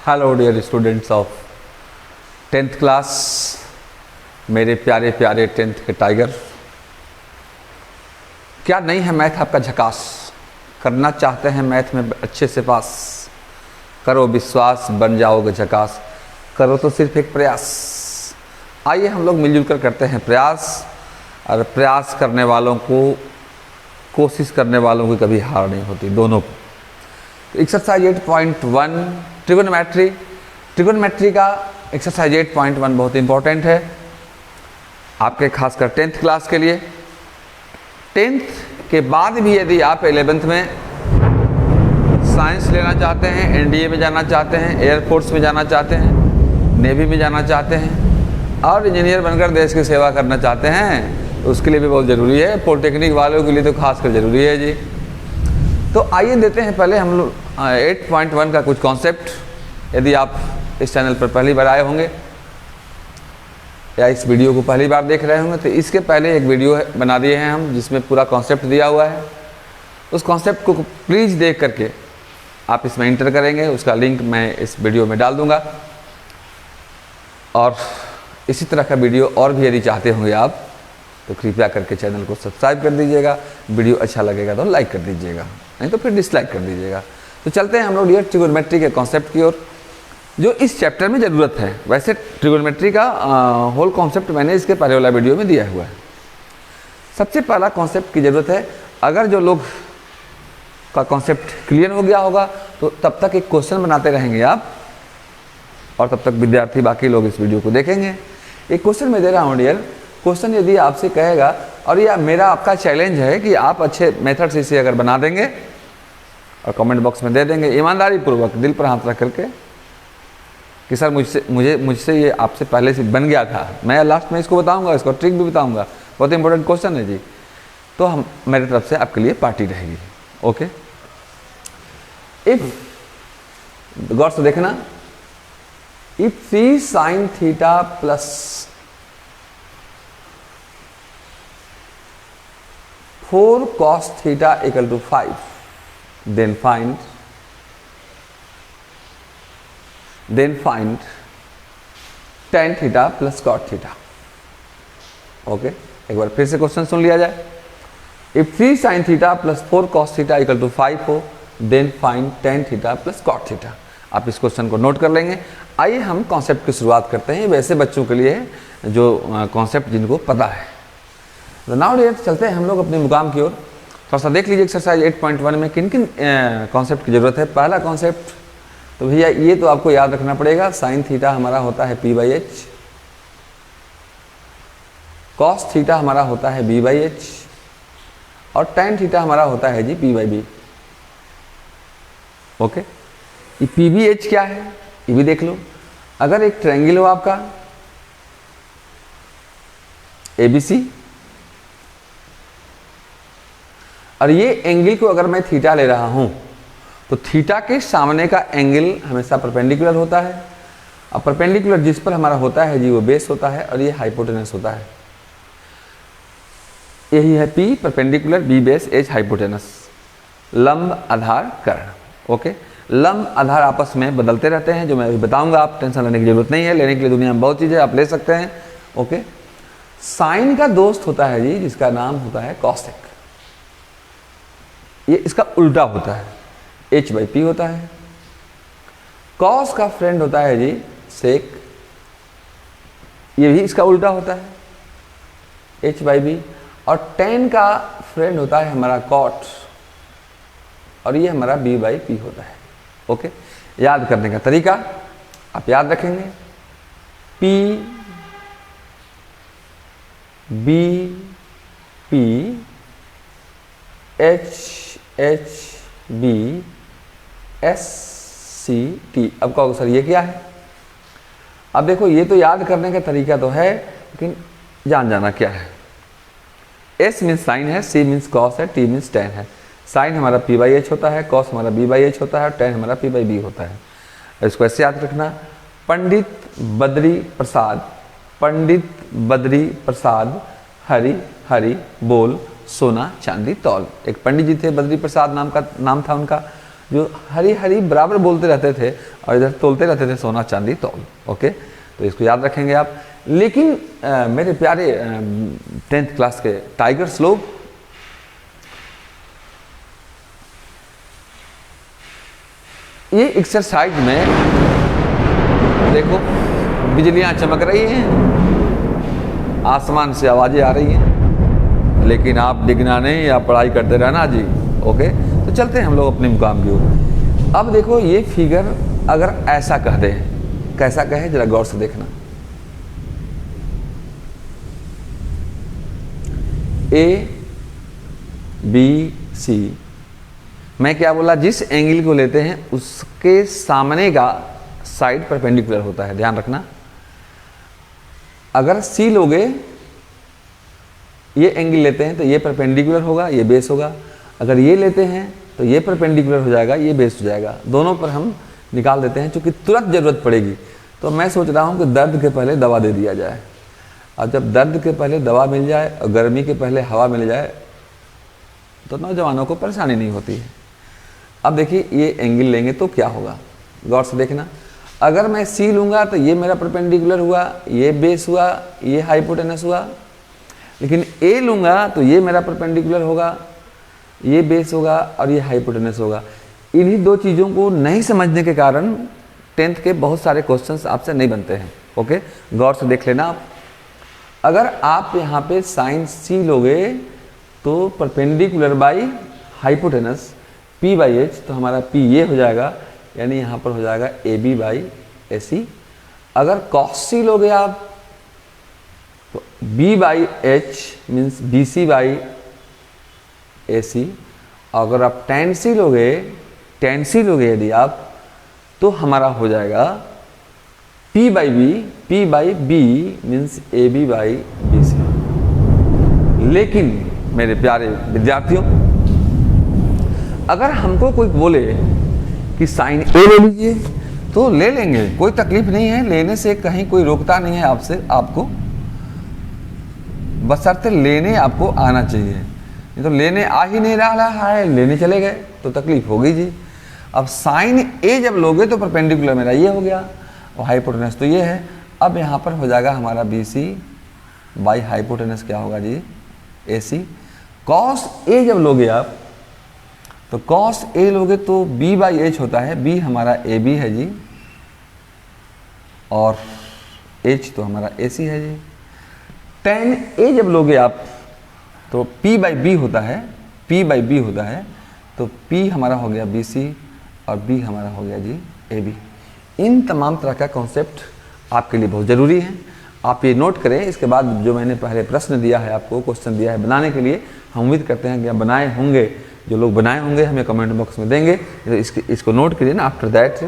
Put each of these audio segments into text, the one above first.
Hello dear students of 10th class, मेरे प्यारे प्यारे 10th के टाइगर। क्या नहीं है मैथ आपका झकास, करना चाहते हैं मैथ में अच्छे से पास, करो विश्वास बन जाओगे झकास, करो तो सिर्फ एक प्रयास। आइए हम लोग मिलजुल कर करते हैं प्रयास, और प्रयास करने वालों को, कोशिश करने वालों की कभी हार नहीं होती, दोनों को। तो एक्सरसाइज 8.1 ट्रिगोनोमेट्री का एक्सरसाइज 8.1 बहुत इंपॉर्टेंट है आपके खासकर 10th क्लास के लिए। 10th के बाद भी यदि आप 11th में साइंस लेना चाहते हैं, एनडीए में जाना चाहते हैं, एयरफोर्स में जाना चाहते हैं, नेवी में जाना चाहते हैं और इंजीनियर बनकर देश की सेवा करना चाहते हैं, तो उसके लिए भी बहुत ज़रूरी है। पॉलिटेक्निक वालों के लिए तो खासकर ज़रूरी है जी। तो आइए देते हैं पहले हम लोग 8.1 का कुछ कॉन्सेप्ट। यदि आप इस चैनल पर पहली बार आए होंगे या इस वीडियो को पहली बार देख रहे होंगे, तो इसके पहले एक वीडियो बना दिए हैं हम जिसमें पूरा कॉन्सेप्ट दिया हुआ है। उस कॉन्सेप्ट को प्लीज़ देख करके आप इसमें इंटर करेंगे, उसका लिंक मैं इस वीडियो में डाल दूंगा। और इसी तरह का वीडियो और भी यदि चाहते होंगे आप, तो कृपया करके चैनल को सब्सक्राइब कर दीजिएगा। वीडियो अच्छा लगेगा तो लाइक कर दीजिएगा, नहीं तो फिर डिसलाइक कर दीजिएगा। तो चलते हैं हम लोग डियर ट्रिगोनोमेट्री के कॉन्सेप्ट की ओर, जो इस चैप्टर में ज़रूरत है। वैसे ट्रिगोनोमेट्री का होल कॉन्सेप्ट मैंने इसके पहले वाला वीडियो में दिया हुआ है। सबसे पहला कॉन्सेप्ट की ज़रूरत है। अगर जो लोग का कॉन्सेप्ट क्लियर हो गया होगा तो तब तक एक क्वेश्चन बनाते रहेंगे आप, और तब तक विद्यार्थी बाकी लोग इस वीडियो को देखेंगे। एक क्वेश्चन मैं दे रहा हूँ डियर। क्वेश्चन यदि आपसे कहेगा, और यह मेरा आपका चैलेंज है कि आप अच्छे मेथड से इसे अगर बना देंगे और कमेंट बॉक्स में दे देंगे ईमानदारी पूर्वक, दिल पर हाथ रख करके कि सर मुझसे ये आपसे पहले से बन गया था, मैं लास्ट में इसको बताऊंगा, इसको ट्रिक भी बताऊंगा, बहुत इंपॉर्टेंट क्वेश्चन है जी, तो हम मेरी तरफ से आपके लिए पार्टी रहेगी। ओके, इफ गौर से देखना, if C sine theta plus 4 cos theta equal to 5, then find tan theta plus cot theta। Okay, एक बार फिर से क्वेश्चन सुन लिया जाए। If 3 sin theta plus 4 cos theta equal to 5 हो, then find tan theta plus cot theta। आप इस question को note कर लेंगे। आइए हम कॉन्सेप्ट की शुरुआत करते हैं। वैसे बच्चों के लिए जो कॉन्सेप्ट जिनको पता है। तो नाउ डियर चलते हैं हम लोग अपने मुकाम की ओर। थोड़ा सा देख लीजिए एक्सरसाइज 8.1 में किन किन कॉन्सेप्ट की ज़रूरत है। पहला कॉन्सेप्ट तो भैया ये तो आपको याद रखना पड़ेगा, साइन थीटा हमारा होता है P/H, कॉस थीटा हमारा होता है B/H, और tan थीटा हमारा होता है जी P/B। ओके, ये P/B/H क्या है ये भी देख लो। अगर एक ट्रायंगल हो आपका ABC, और ये एंगल को अगर मैं थीटा ले रहा हूं, तो थीटा के सामने का एंगल हमेशा परपेंडिकुलर होता है, और परपेंडिकुलर जिस पर हमारा होता है जी वो बेस होता है, और ये हाइपोटेनस होता है। यही है P perpendicular, B base, H hypotenuse, लंब आधार कर्ण। ओके, लंब आधार आपस में बदलते रहते हैं, जो मैं अभी बताऊंगा, आप टेंशन लेने की जरूरत नहीं है। लेने के लिए दुनिया में बहुत चीज़ें आप ले सकते हैं। ओके, साइन का दोस्त होता है जी जिसका नाम होता है कॉसेक, ये इसका उल्टा होता है, H/P होता है। कॉस का फ्रेंड होता है जी सेक, ये भी इसका उल्टा होता है, H/B। और tan का फ्रेंड होता है हमारा कॉट, और ये हमारा B/P होता है। ओके, याद करने का तरीका आप याद रखेंगे, P/B H/B SCT। अब कहोगे सर ये क्या है? अब देखो, ये तो याद करने का तरीका तो है, लेकिन जान जाना क्या है। S मीन्स साइन है, C मीन्स कॉस है, T मीन्स tan है। साइन हमारा P/H होता है, कॉस हमारा B/H होता है, और tan हमारा P/B होता है। इसको ऐसे याद रखना, पंडित बद्री प्रसाद हरि हरि बोल सोना चांदी तौल। एक पंडित जी थे, बद्री प्रसाद नाम था उनका, जो हरी हरी बराबर बोलते रहते थे और इधर तोलते रहते थे सोना चांदी तौल। ओके, तो इसको याद रखेंगे आप। लेकिन मेरे प्यारे 10th क्लास के टाइगर्स लोग, ये एक्सरसाइज में देखो बिजलियां चमक रही हैं, आसमान से आवाजें आ रही हैं, लेकिन आप डिगना नहीं, आप पढ़ाई करते रहना जी। ओके, तो चलते हैं हम लोग अपने मुकाम की ओर। अब देखो ये फिगर अगर ऐसा कह दे, कैसा कहे जरा गौर से देखना। ए बी सी, मैं क्या बोला, जिस एंगल को लेते हैं उसके सामने का साइड परपेंडिकुलर होता है, ध्यान रखना। अगर सी लोगे, ये एंगल लेते हैं तो ये परपेंडिकुलर होगा, ये बेस होगा। अगर ये लेते हैं तो ये परपेंडिकुलर हो जाएगा, ये बेस हो जाएगा। दोनों पर हम निकाल देते हैं, क्योंकि तुरंत ज़रूरत पड़ेगी। तो मैं सोच रहा हूँ कि दर्द के पहले दवा दे दिया जाए। और जब दर्द के पहले दवा मिल जाए और गर्मी के पहले हवा मिल जाए तो नौजवानों को परेशानी नहीं होती है। अब देखिए ये एंगल लेंगे तो क्या होगा, गौर से देखना। अगर मैं सी लूँगा तो ये मेरा परपेंडिकुलर हुआ, ये बेस हुआ, ये हाइपोटेनस हुआ। लेकिन ए लूँगा तो ये मेरा परपेंडिकुलर होगा, ये बेस होगा और ये हाइपोटेनस होगा। इन्हीं दो चीज़ों को नहीं समझने के कारण 10th के बहुत सारे क्वेश्चंस आपसे नहीं बनते हैं। ओके, गौर से देख लेना आप। अगर आप यहाँ पे साइन सी लोगे तो perpendicular by hypotenuse P by H, तो हमारा P ये हो जाएगा, यानी यहाँ पर हो जाएगा AB बाई AC। अगर कॉस सी लोगे आप तो B by H means BC by AC। अगर आप tan सी लोगे यदि आप, तो हमारा हो जाएगा P by B means AB by BC। लेकिन मेरे प्यारे विद्यार्थियों, अगर हमको कोई बोले कि साइन ए ले लीजिए तो ले लेंगे, कोई तकलीफ नहीं है, लेने से कहीं कोई रोकता नहीं है आपसे, आपको बशर्ते लेने आपको आना चाहिए। नहीं तो लेने आ ही नहीं रहा है, लेने चले गए तो तकलीफ होगी जी। अब साइन ए जब लोगे तो परपेंडिकुलर मेरा ये हो गया और हाइपोटेनस तो ये है। अब यहाँ पर हो जाएगा हमारा BC बाई हाइपोटेनस क्या होगा जी, AC। कॉस ए जब लोगे आप तो कॉस ए लोगे तो B बाई एच होता है, B हमारा AB है जी और H तो हमारा AC है जी। tan A जब लोगे आप तो P बाई B होता है, P बाई B होता है, तो P हमारा हो गया BC और B हमारा हो गया जी AB। इन तमाम तरह का कॉन्सेप्ट आपके लिए बहुत ज़रूरी है, आप ये नोट करें। इसके बाद जो मैंने पहले प्रश्न दिया है आपको, क्वेश्चन दिया है बनाने के लिए, हम उम्मीद करते हैं कि आप बनाए होंगे। जो लोग बनाए होंगे हमें कमेंट बॉक्स में देंगे, तो इसको नोट करिए ना। आफ्टर दैट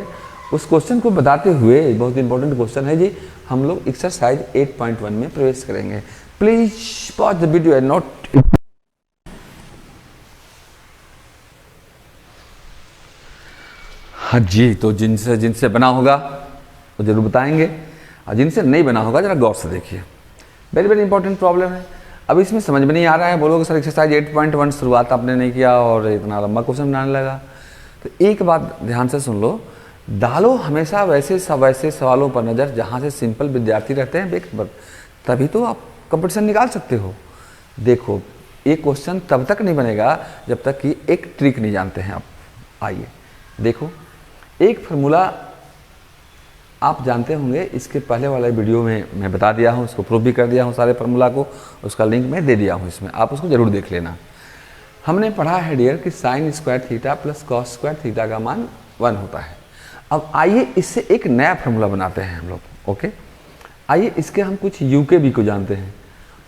उस क्वेश्चन को बताते हुए, बहुत इंपॉर्टेंट क्वेश्चन है जी, हम लोग एक्सरसाइज 8.1 में प्रवेश करेंगे। Please pause the video and note. हाँ जी, तो जिनसे बना होगा वो जरूर बताएंगे, और जिनसे नहीं बना होगा जरा गौर से देखिए। वेरी वेरी इंपॉर्टेंट प्रॉब्लम है। अब इसमें समझ में नहीं आ रहा है, बोलोगे सर एक्सरसाइज 8.1 शुरुआत आपने नहीं किया और इतना लंबा क्वेश्चन बनाने लगा। तो एक बात ध्यान से सुन लो, डालो हमेशा वैसे सवालों पर नज़र जहाँ से सिंपल विद्यार्थी रहते हैं बेखबर, तभी तो आप कंपटीशन निकाल सकते हो। देखो एक क्वेश्चन तब तक नहीं बनेगा जब तक कि एक ट्रिक नहीं जानते हैं आप। आइए देखो, एक फार्मूला आप जानते होंगे, इसके पहले वाले वीडियो में मैं बता दिया हूँ, उसको प्रूव भी कर दिया हूँ सारे फार्मूला को, उसका लिंक मैं दे दिया हूँ इसमें, आप उसको जरूर देख लेना। हमने पढ़ा है डियर कि sine square theta plus cos square theta का मान 1 होता है। अब आइए इससे एक नया फार्मूला बनाते हैं हम लोग। ओके, आइए इसके हम कुछ UKB को जानते हैं।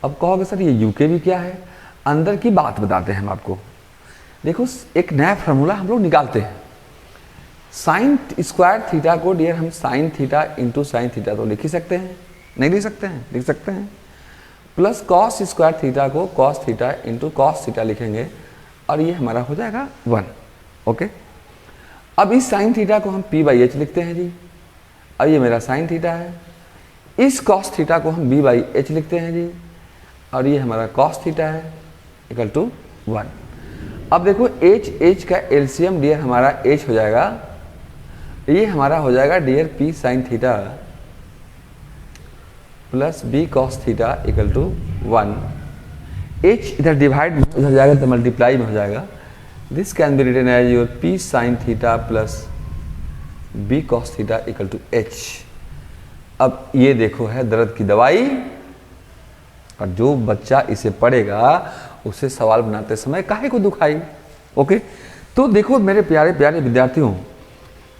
अब कहोगे सर ये UKB क्या है, अंदर की बात बताते हैं हम आपको। देखो एक नया फार्मूला हम लोग निकालते हैं। साइन स्क्वायर थीटा को डियर हम sign theta into sine theta तो लिख ही सकते हैं, नहीं लिख सकते हैं, लिख सकते हैं। प्लस कॉस स्क्वायर थीटा को cos theta into cos theta लिखेंगे और ये हमारा हो जाएगा 1। ओके, अब इस साइन थीटा को हम P बाई एच लिखते हैं जी, और ये मेरा साइन थीटा है। इस कॉस थीटा को हम B बाई एच लिखते हैं जी, और ये हमारा कॉस थीटा है, इक्वल टू 1। अब देखो एच का एलसीएम डियर हमारा एच हो जाएगा, ये हमारा हो जाएगा dear P sine theta plus B cos theta equal to 1। H इधर डिवाइड में हो जाएगा तो मल्टीप्लाई में हो जाएगा। This can be written as your P sine theta plus B cos theta equal to H. अब ये देखो है दर्द की दवाई, और जो बच्चा इसे पढ़ेगा उसे सवाल बनाते समय काहे को दुखाई। ओके, तो देखो मेरे प्यारे प्यारे विद्यार्थियों,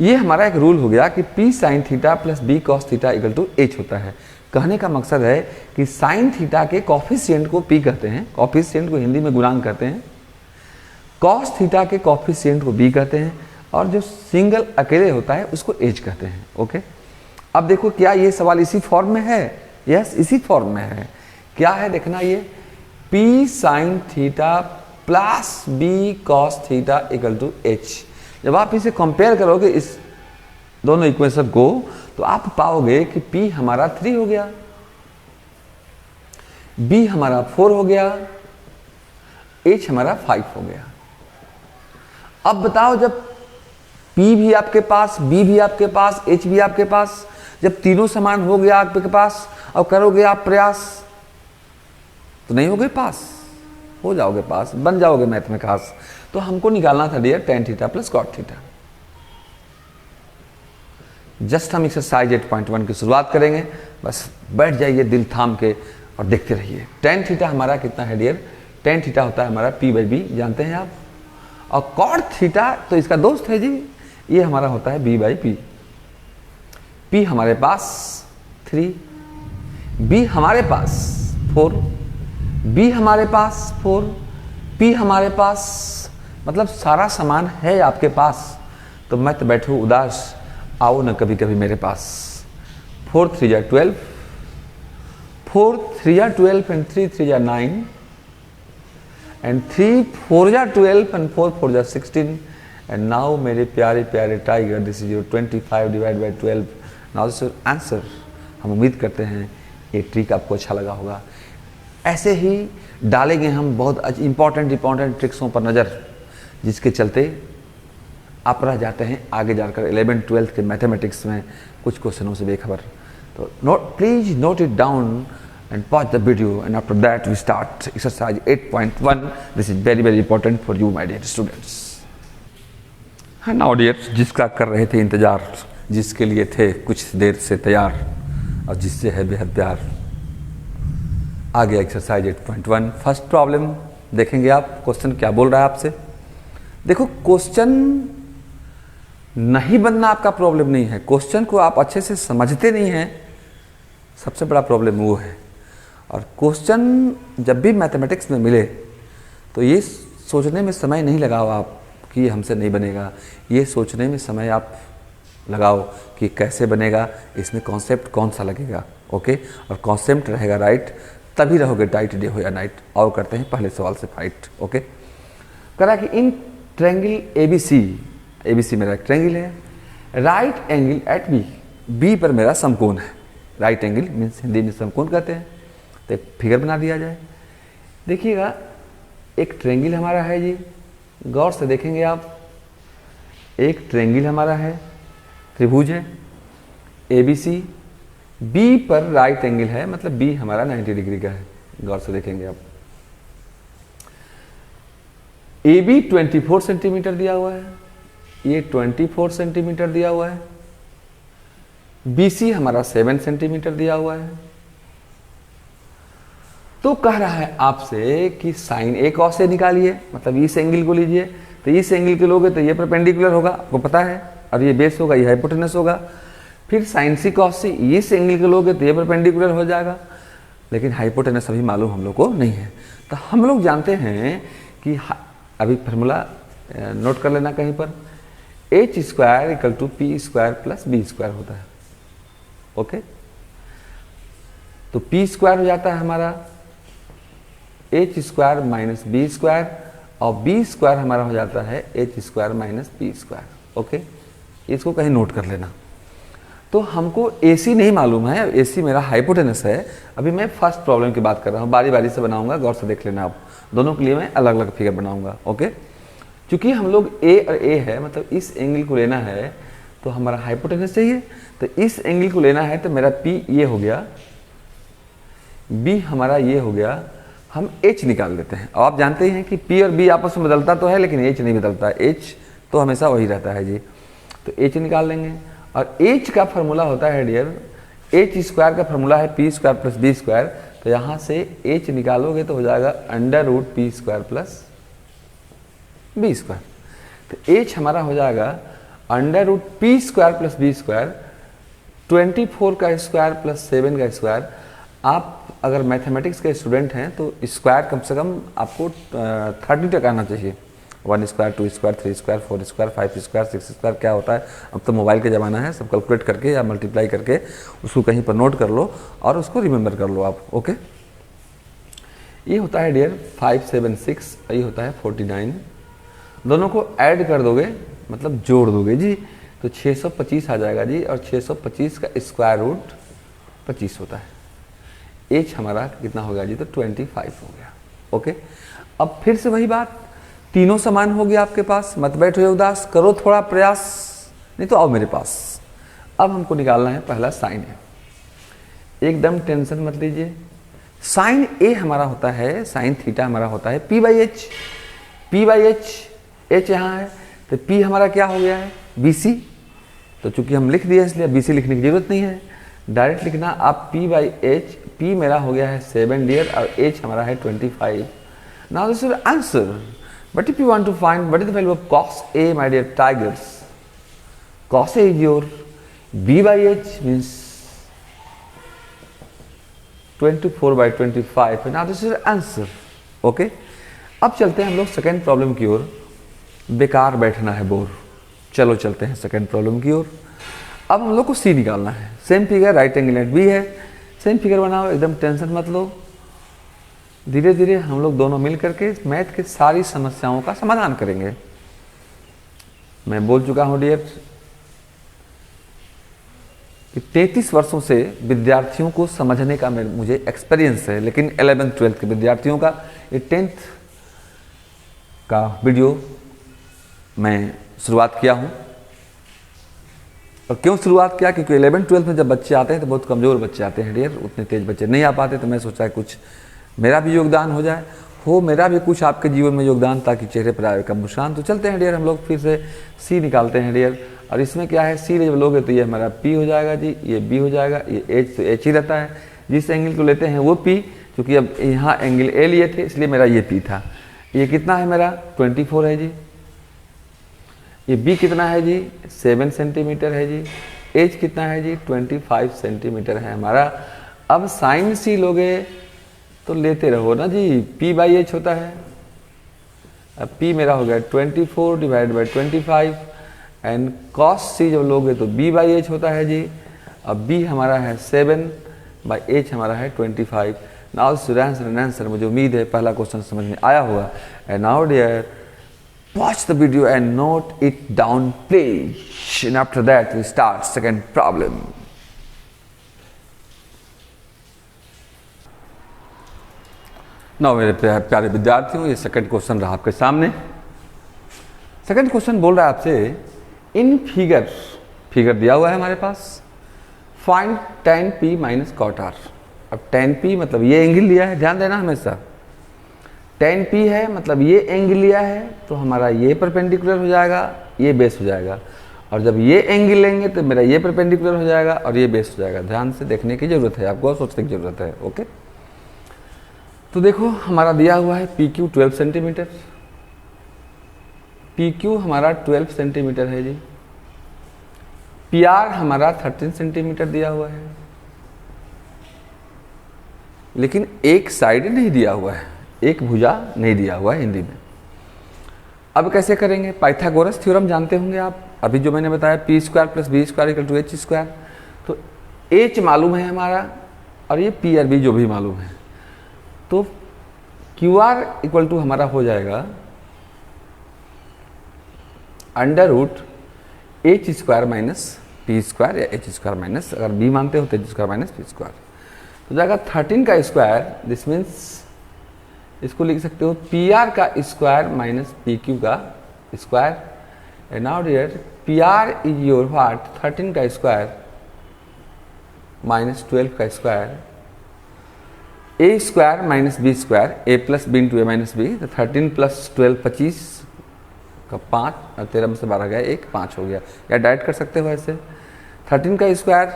ये हमारा एक रूल हो गया कि P sine theta plus B cos theta equal to H होता है। कहने का मकसद है कि साइन थीटा के कॉफिशिएंट को पी कहते हैं, कॉफिशिएंट को हिंदी में गुणांक कहते हैं, कॉस थीटा के कॉफिशिएंट को बी कहते हैं, और जो सिंगल अकेले होता है उसको एच कहते हैं। ओके, अब देखो क्या ये सवाल इसी फॉर्म में है? यस, इसी फॉर्म में है। क्या है देखना, ये P sine theta plus B cos theta equal to H. जब आप इसे कंपेयर करोगे इस दोनों इक्वेशन को, तो आप पाओगे कि P हमारा 3 हो गया, B हमारा 4 हो गया, H हमारा 5 हो गया। अब बताओ, जब P भी आपके पास, B भी आपके पास, H भी आपके पास, जब तीनों समान हो गया आपके पास, और करोगे आप प्रयास, तो नहीं होगे पास, हो जाओगे पास, बन जाओगे मैथ में खास। तो हमको निकालना था dear tan theta plus cot theta. Just हम एक्सरसाइज 8.1 की शुरुआत करेंगे, बस बैठ जाइए दिल थाम के और देखते रहिए। tan थीटा हमारा कितना है डियर? tan थीटा होता है हमारा p/b, जानते हैं आप, और cot थीटा तो इसका दोस्त है जी, ये हमारा होता है b/p। p हमारे पास 3, b हमारे पास 4, b हमारे पास 4, p हमारे पास, मतलब सारा सामान है आपके पास, तो मैं तो बैठूँ उदास, आओ ना कभी कभी मेरे पास। 4 3 जा 12, 4 3 जा 12 एंड 3 3 जा 9, एंड 3 4 जा 12 एंड 4 4 जा 16, एंड नाउ मेरे प्यारे प्यारे tiger, this is your 25 divide by 12। Now this your answer. हम उम्मीद करते हैं ये ट्रिक आपको अच्छा लगा होगा। ऐसे ही डालेंगे हम बहुत इंपॉर्टेंट ट्रिक्सों पर नज़र, जिसके चलते आप रह जाते हैं आगे जाकर 11th-12th के मैथमेटिक्स में कुछ क्वेश्चनों से बेखबर। तो please note it down and watch the video, and after that we start exercise 8.1। This is very very important for you my dear students. हाँ नाउ डियर, जिसका कर रहे थे इंतजार, जिसके लिए थे कुछ देर से तैयार, और जिससे है बेहद प्यार, आ गया एक्सरसाइज 8.1। फर्स्ट प्रॉब्लम देखेंगे आप, क्वेश्चन क्या बोल रहा है आपसे। देखो, क्वेश्चन नहीं बनना आपका प्रॉब्लम नहीं है, क्वेश्चन को आप अच्छे से समझते नहीं हैं, सबसे बड़ा प्रॉब्लम वो है। और क्वेश्चन जब भी मैथमेटिक्स में मिले तो ये सोचने में समय नहीं लगाओ आप कि ये हमसे नहीं बनेगा, ये सोचने में समय आप लगाओ कि कैसे बनेगा, इसमें कॉन्सेप्ट कौन सा लगेगा। ओके, और कॉन्सेप्ट रहेगा राइट, तभी रहोगे टाइट डे हो या नाइट। और करते हैं पहले सवाल से फाइट। ओके, करा कि इन ट्रायंगल ABC मेरा एक ट्रायंगल है, राइट एंगल एट B पर मेरा समकोण है। राइट एंगल मीन्स हिंदी में समकोण कहते हैं। तो एक फिगर बना दिया जाए। देखिएगा, एक ट्रायंगल हमारा है जी, गौर से देखेंगे आप, एक ट्रायंगल हमारा है, त्रिभुज है ABC, B पर राइट एंगल है, मतलब B हमारा 90 डिग्री का है। गौर से देखेंगे आप, AB 24 सेंटीमीटर दिया हुआ है, ये 24 सेंटीमीटर दिया हुआ है, BC हमारा 7 सेंटीमीटर दिया हुआ है। तो कह रहा है आपसे कि साइन A cos A निकालिए, मतलब इस एंगल को लीजिए। तो इस एंगल के लोगे तो ये परपेंडिकुलर होगा, आपको पता है, और ये बेस होगा, ये हाइपोटेनस होगा। फिर साइन C cos C, इस एंगल के लोगे तो ये परपेंडिकुलर हो जाएगा, लेकिन हाइपोटेनस अभी मालूम हम लोग को नहीं है। तो हम लोग जानते हैं कि अभी फार्मूला नोट कर लेना कहीं पर, h square equal to P square plus B square होता है। ओके, तो p स्क्वायर हो जाता है हमारा h square minus B square, और b स्क्वायर हमारा हो जाता है h square minus P square. Okay, इसको कहीं नोट कर लेना। तो हमको AC नहीं मालूम है, AC मेरा हाइपोटेनस है। अभी मैं फर्स्ट प्रॉब्लम की बात कर रहा हूँ, बारी बारी से बनाऊंगा, गौर से देख लेना आप। दोनों के लिए मैं अलग अलग फिगर बनाऊंगा। ओके, चूंकि हम लोग ए और ए है, मतलब इस एंगल को लेना है तो हमारा हाइपोटेनस चाहिए, तो इस एंगल को लेना है तो मेरा पी ये हो गया, बी हमारा ये हो गया, हम एच निकाल लेते हैं। अब आप जानते हैं कि पी और बी आपस में बदलता तो है लेकिन एच नहीं बदलता, एच तो हमेशा वही रहता है जी। तो एच निकाल लेंगे, और एच का फार्मूला होता है डियर, एच स्क्वायर का फार्मूला है P square plus B square, तो यहाँ से एच निकालोगे तो हो जाएगा under root P square plus B square. तो एच हमारा हो जाएगा under root P square plus B square, 24 का स्क्वायर प्लस 7 का स्क्वायर। आप अगर मैथमेटिक्स के स्टूडेंट हैं तो स्क्वायर कम से कम आपको 30 तक आना चाहिए। 1 square, 2 square, 3 square, 4 square, 5 square, 6 square क्या होता है, अब तो मोबाइल का ज़माना है, सब कैलकुलेट करके या मल्टीप्लाई करके उसको कहीं पर नोट कर लो और उसको रिमेंबर कर लो आप। ओके, ये होता है डियर 576, ये होता है 49। दोनों को ऐड कर दोगे मतलब जोड़ दोगे जी, तो 625 आ जाएगा जी, और 625 का स्क्वायर रूट 25 होता है। एच हमारा कितना हो गया जी, तो 25 हो गया। ओके, अब फिर से वही बात, तीनों समान हो गया आपके पास, मत बैठो उदास, करो थोड़ा प्रयास, नहीं तो आओ मेरे पास। अब हमको निकालना है पहला साइन ए, एकदम टेंशन मत लीजिए। साइन ए हमारा होता है, साइन थीटा हमारा होता है P by H, P by H, H यहाँ है तो पी हमारा क्या हो गया है, बी सी। तो चूंकि हम लिख दिए इसलिए बी सी लिखने की जरूरत नहीं है, डायरेक्ट लिखना आप पी बाई एच। पी मेरा हो गया है 7 डियर और एच हमारा है 25। Now this is answer, but if you want to find what is the value of cos A, my dear tigers, cos A is your b by h means 24/25। Now this is answer. Okay, अब चलते हैं हम लोग second problem की ओर, बेकार बैठना है bore, चलो चलते हैं सेकेंड प्रॉब्लम की ओर। अब हम लोग को सी निकालना है, same figure, right angle at B है, सेम फिगर बनाओ, एकदम टेंशन मत लो, धीरे धीरे हम लोग दोनों मिल करके मैथ के सारी समस्याओं का समाधान करेंगे। मैं बोल चुका हूं डियर कि 33 वर्षों से विद्यार्थियों को समझने का मुझे एक्सपीरियंस है, लेकिन 11th 12th के विद्यार्थियों का ये 10th का वीडियो मैं शुरुआत किया हूं। और क्यों शुरुआत किया, क्योंकि 11th 12th में जब बच्चे आते हैं तो बहुत कमज़ोर बच्चे आते हैं डियर, उतने तेज बच्चे नहीं आ पाते, तो मैं सोचा कुछ मेरा भी योगदान हो जाए, हो मेरा भी कुछ आपके जीवन में योगदान, ताकि चेहरे पर आए कम मुस्कान। तो चलते हैं डियर, हम लोग फिर से सी निकालते हैं डियर। और इसमें क्या है, सी जब लोगे तो ये हमारा पी हो जाएगा जी, ये बी हो जाएगा, ये एच तो एच ही रहता है, जिस एंगल को लेते हैं वो पी, क्योंकि अब यहाँ एंगल ए लिए थे इसलिए मेरा ये पी था। ये कितना है मेरा 24 है जी, ये बी कितना है जी 7 सेंटीमीटर है जी, एच कितना है जी 25 सेंटीमीटर है हमारा। अब साइन सी लोगे तो लेते रहो ना जी, पी बाई एच होता है। अब पी मेरा हो गया 24 डिवाइड बाई 25, एंड कॉस सी जब लोगे तो बी बाई एच होता है जी। अब बी हमारा है 7 बाई एच हमारा है 25। नाउ आंसर, मुझे उम्मीद है पहला क्वेश्चन समझ में आया होगा। And now dear watch the video and note it down please, and after that we start second problem. Now मेरे प्यारे विद्यार्थियों, ये सेकंड क्वेश्चन रहा आपके सामने। सेकंड क्वेश्चन बोल रहा है आपसे, इन फिगर दिया हुआ है हमारे पास, find tan p minus cot r। अब tan p मतलब ये एंगल लिया है, ध्यान देना हमेशा, tan p है मतलब ये एंगल लिया है, तो हमारा ये परपेंडिकुलर हो जाएगा, ये बेस हो जाएगा, और जब ये एंगल लेंगे तो मेरा ये परपेंडिकुलर हो जाएगा और ये बेस हो जाएगा। ध्यान से देखने की जरूरत है, आपको सोचने की जरूरत है। ओके, तो देखो हमारा दिया हुआ है P Q 12 centimetre, P Q हमारा 12 सेंटीमीटर है जी, पी आर हमारा 13 सेंटीमीटर दिया हुआ है, लेकिन एक साइड नहीं दिया हुआ है, एक भुजा नहीं दिया हुआ है हिंदी में। अब कैसे करेंगे, पाइथागोरस थ्योरम जानते होंगे आप, अभी जो मैंने बताया P square plus B square equal to H square. तो एच मालूम है हमारा और ये पी आर बी जो भी मालूम है, तो क्यू आर इक्वल टू हमारा हो जाएगा under root H square minus P square, या एच स्क्वायर माइनस, अगर बी मानते हो तो H square minus P square, तो जाएगा 13 का स्क्वायर, दिस मीन्स इसको लिख सकते हो पी आर का स्क्वायर माइनस पी क्यू का square and now dear P R is your what 13 का स्क्वायर माइनस 12 का square A square minus B square A plus B into A minus B, तो 13 plus 12 25 का 5 और 13 में से 12 गया 1 5 हो गया। या डायरेक्ट कर सकते हो ऐसे 13 का स्क्वायर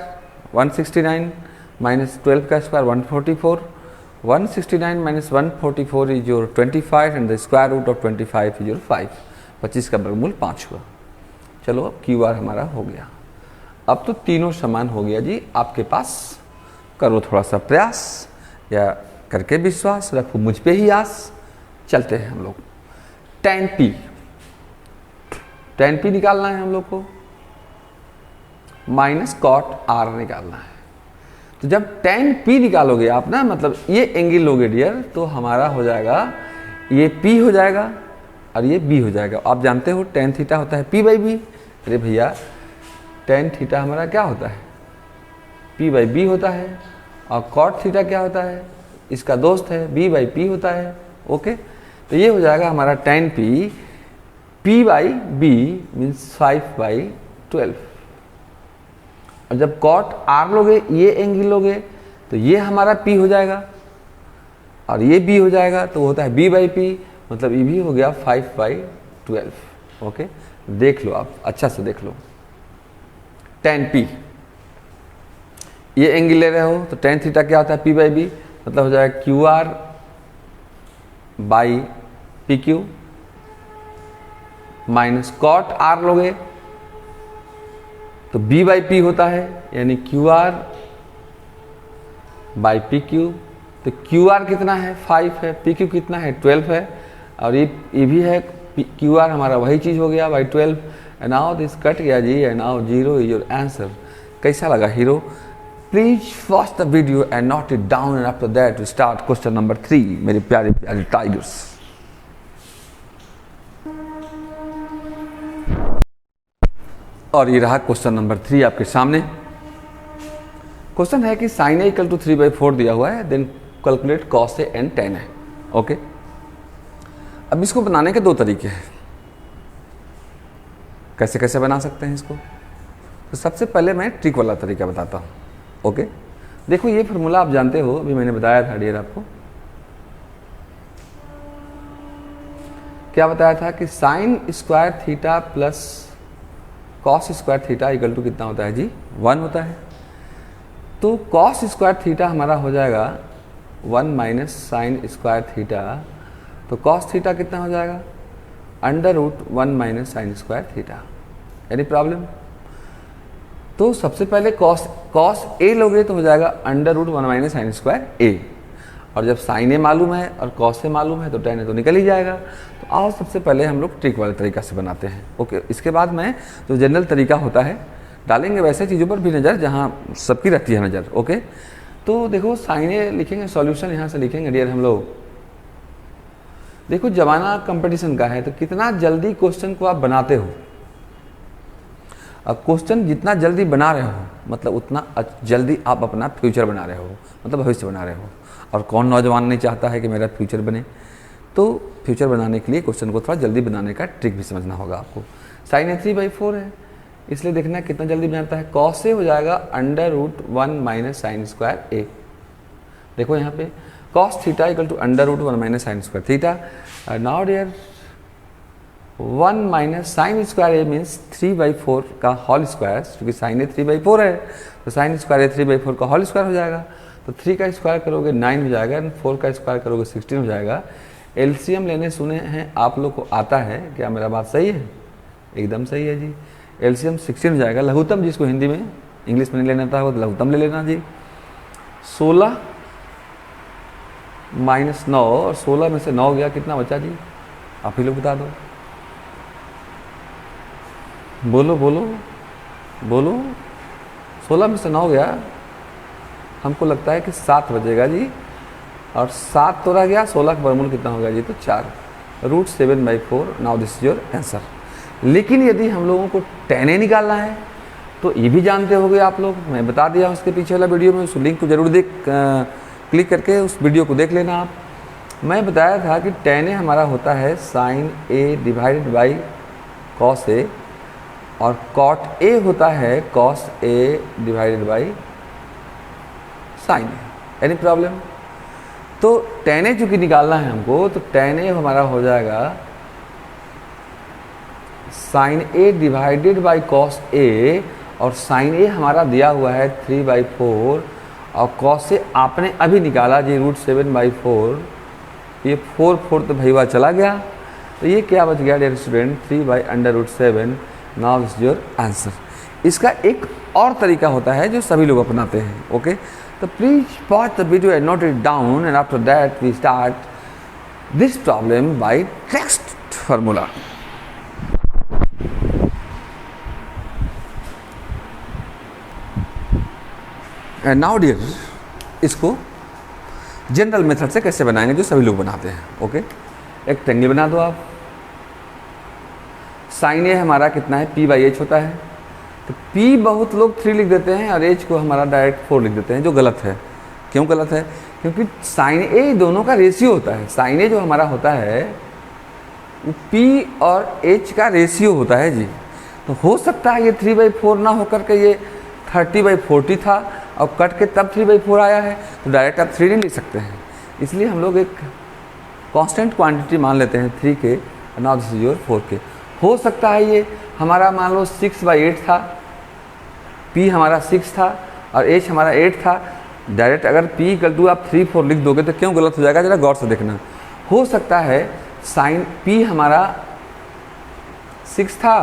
169 माइनस 12 का square 144, 169 minus 144 is your 25 and the square root of 25 is your 5, 25 का वर्गमूल 5 हुआ। चलो अब क्यू आर हमारा हो गया। अब तो तीनों समान हो गया जी आपके पास। करो थोड़ा सा प्रयास या करके विश्वास, रखो मुझ पे ही आस। चलते हैं हम लोग। tan p निकालना है हम लोग को, माइनस cot r निकालना है। तो जब tan p निकालोगे आप ना, मतलब ये एंगल लोगे डियर, तो हमारा हो जाएगा ये p हो जाएगा और ये b हो जाएगा। आप जानते हो tan थीटा होता है p बाई बी। अरे भैया tan थीटा हमारा क्या होता है p बाई बी होता है, और cot थीटा क्या होता है, इसका दोस्त है b बाई p होता है। ओके, तो ये हो जाएगा हमारा tan p by B means 5/12। और जब cot r लोगे, ये एंगल लोगे, तो ये हमारा p हो जाएगा और ये b हो जाएगा, तो होता है b बाई पी, मतलब ये भी हो गया 5/12। ओके, देख लो आप अच्छा से देख लो। tan p ये एंगल ले रहे हो, तो tan थीटा क्या होता है p बाई बी, मतलब हो जाएगा Q R by P Q minus cot r लोगे तो b बाई पी होता है, यानी Q R by P Q. तो क्यू आर कितना है 5 है, पी क्यू कितना है 12 है, और ये भी है क्यू आर हमारा वही चीज़ हो गया by 12। And now this cut गया जी, and now 0 is your answer. कैसा लगा hero? Please watch the video and note it down, and after that we start question number 3 मेरे प्यारे प्यारे टाइगर्स। और ये रहा क्वेश्चन नंबर 3 आपके सामने। क्वेश्चन है कि साइन ए इक्वल टू 3/4 दिया हुआ है, then calculate cos A and tan है। ओके, अब इसको बनाने के दो तरीके हैं, कैसे कैसे बना सकते हैं इसको। तो सबसे पहले मैं ट्रिक वाला तरीका बताता हूँ। ओके, देखो ये फॉर्मूला आप जानते हो, अभी मैंने बताया था डियर आपको। क्या बताया था कि sine square theta plus cos square theta equal to कितना होता है जी 1 होता है। तो कॉस स्क्वायर थीटा हमारा हो जाएगा 1 माइनस साइन स्क्वायर थीटा, तो कॉस थीटा कितना हो जाएगा √1 minus sine square theta. Any problem? तो सबसे पहले कॉस ए लोगे तो हो जाएगा √1 माइनस साइन स्क्वायर ए, और जब साइन ए मालूम है और कॉस ए मालूम है तो tan ए तो निकल ही जाएगा। तो आओ सबसे पहले हम लोग ट्रिक वाले तरीका से बनाते हैं। ओके, इसके बाद में जो जनरल तरीका होता है डालेंगे वैसे चीज़ों पर भी नज़र जहाँ सबकी रहती है नज़र। ओके, तो देखो साइन ए लिखेंगे, सॉल्यूशन यहाँ से लिखेंगे डियर हम लोग। देखो जमाना कंपटीशन का है, तो कितना जल्दी क्वेश्चन को आप बनाते हो। अब क्वेश्चन जितना जल्दी बना रहे हो, मतलब उतना जल्दी आप अपना फ्यूचर बना रहे हो, मतलब भविष्य बना रहे हो। और कौन नौजवान नहीं चाहता है कि मेरा फ्यूचर बने। तो फ्यूचर बनाने के लिए क्वेश्चन को थोड़ा जल्दी बनाने का ट्रिक भी समझना होगा आपको। साइन ए 3/4 है, इसलिए देखना कितना जल्दी बनाता है। कॉस ए हो जाएगा √1 माइनस साइन स्क्वायर ए। देखो यहाँ पे cos theta equal to √1 minus sine square theta. Now dear 1 minus sine square A means 3/4 का होल स्क्वायर, क्योंकि साइन ए 3/4 है, तो साइन स्क्वायर ए 3/4 का होल स्क्वायर हो जाएगा। तो 3 का स्क्वायर करोगे 9 हो जाएगा, 4 का स्क्वायर करोगे 16 हो जाएगा। एलसीएम लेने सुने हैं आप लोग को आता है क्या? मेरा बात सही है? एकदम सही है जी। एलसीएम 16 हो जाएगा। लघुत्तम जिसको हिंदी में इंग्लिश में नहीं लेना था वो तो लघुत्तम ले लेना जी। 16 माइनस 9, और 16 में से 9 गया, कितना बचा जी? आप ही लोग बता दो, बोलो बोलो बोलो। 16 में से 9 गया, हमको लगता है कि 7 बजेगा जी, और 7 तो रह गया, 16 का वर्गमूल कितना हो गया जी? तो 4 √7/4। Now this is your answer. लेकिन यदि हम लोगों को tan ए निकालना है तो ये भी जानते होंगे आप लोग, मैं बता दिया उसके पीछे वाला वीडियो में, उस लिंक को जरूर क्लिक करके उस वीडियो को देख लेना आप। मैं बताया था कि tan ए हमारा होता है sine A divided by cos A, और कॉट ए होता है cos A divided by sine A. Any problem? तो tan ए चूँकि निकालना है हमको, तो tan ए हमारा हो जाएगा sine A divided by cos A, और साइन ए हमारा दिया हुआ है 3/4, और कॉस ए आपने अभी निकाला जी √7/4, ये 4 तो भैया चला गया, तो ये क्या बच गया dear student 3/√7। Now is your answer. इसका एक और तरीका होता है जो सभी लोग अपनाते हैं। ओके, तो please pause the video and note it down, and after that we start this problem by text formula. And now dear, इसको जनरल मेथड से कैसे बनाएंगे जो सभी लोग बनाते हैं। ओके, एक ट्रायंगल बना दो आप। साइन ए हमारा कितना है, p/h होता है, तो p बहुत लोग 3 लिख देते हैं और h को हमारा डायरेक्ट 4 लिख देते हैं, जो गलत है। क्यों गलत है? क्योंकि साइन ए दोनों का रेशियो होता है। साइन ए जो हमारा होता है वो p और h का रेशियो होता है जी। तो हो सकता है ये 3/4 ना होकर के ये 30/40 था, और कट के तब 3/4 आया है, तो डायरेक्ट आप 3 नहीं लिख सकते हैं। इसलिए हम लोग एक कांस्टेंट क्वांटिटी मान लेते हैं 3 के, नाउ दिस इज योर 4 के। हो सकता है ये हमारा मान लो 6/8 था, p हमारा 6 था और h हमारा 8 था। डायरेक्ट अगर p = आप 3 4 लिख दोगे तो क्यों गलत हो जाएगा, जरा गौर से देखना। हो सकता है साइन p हमारा 6 था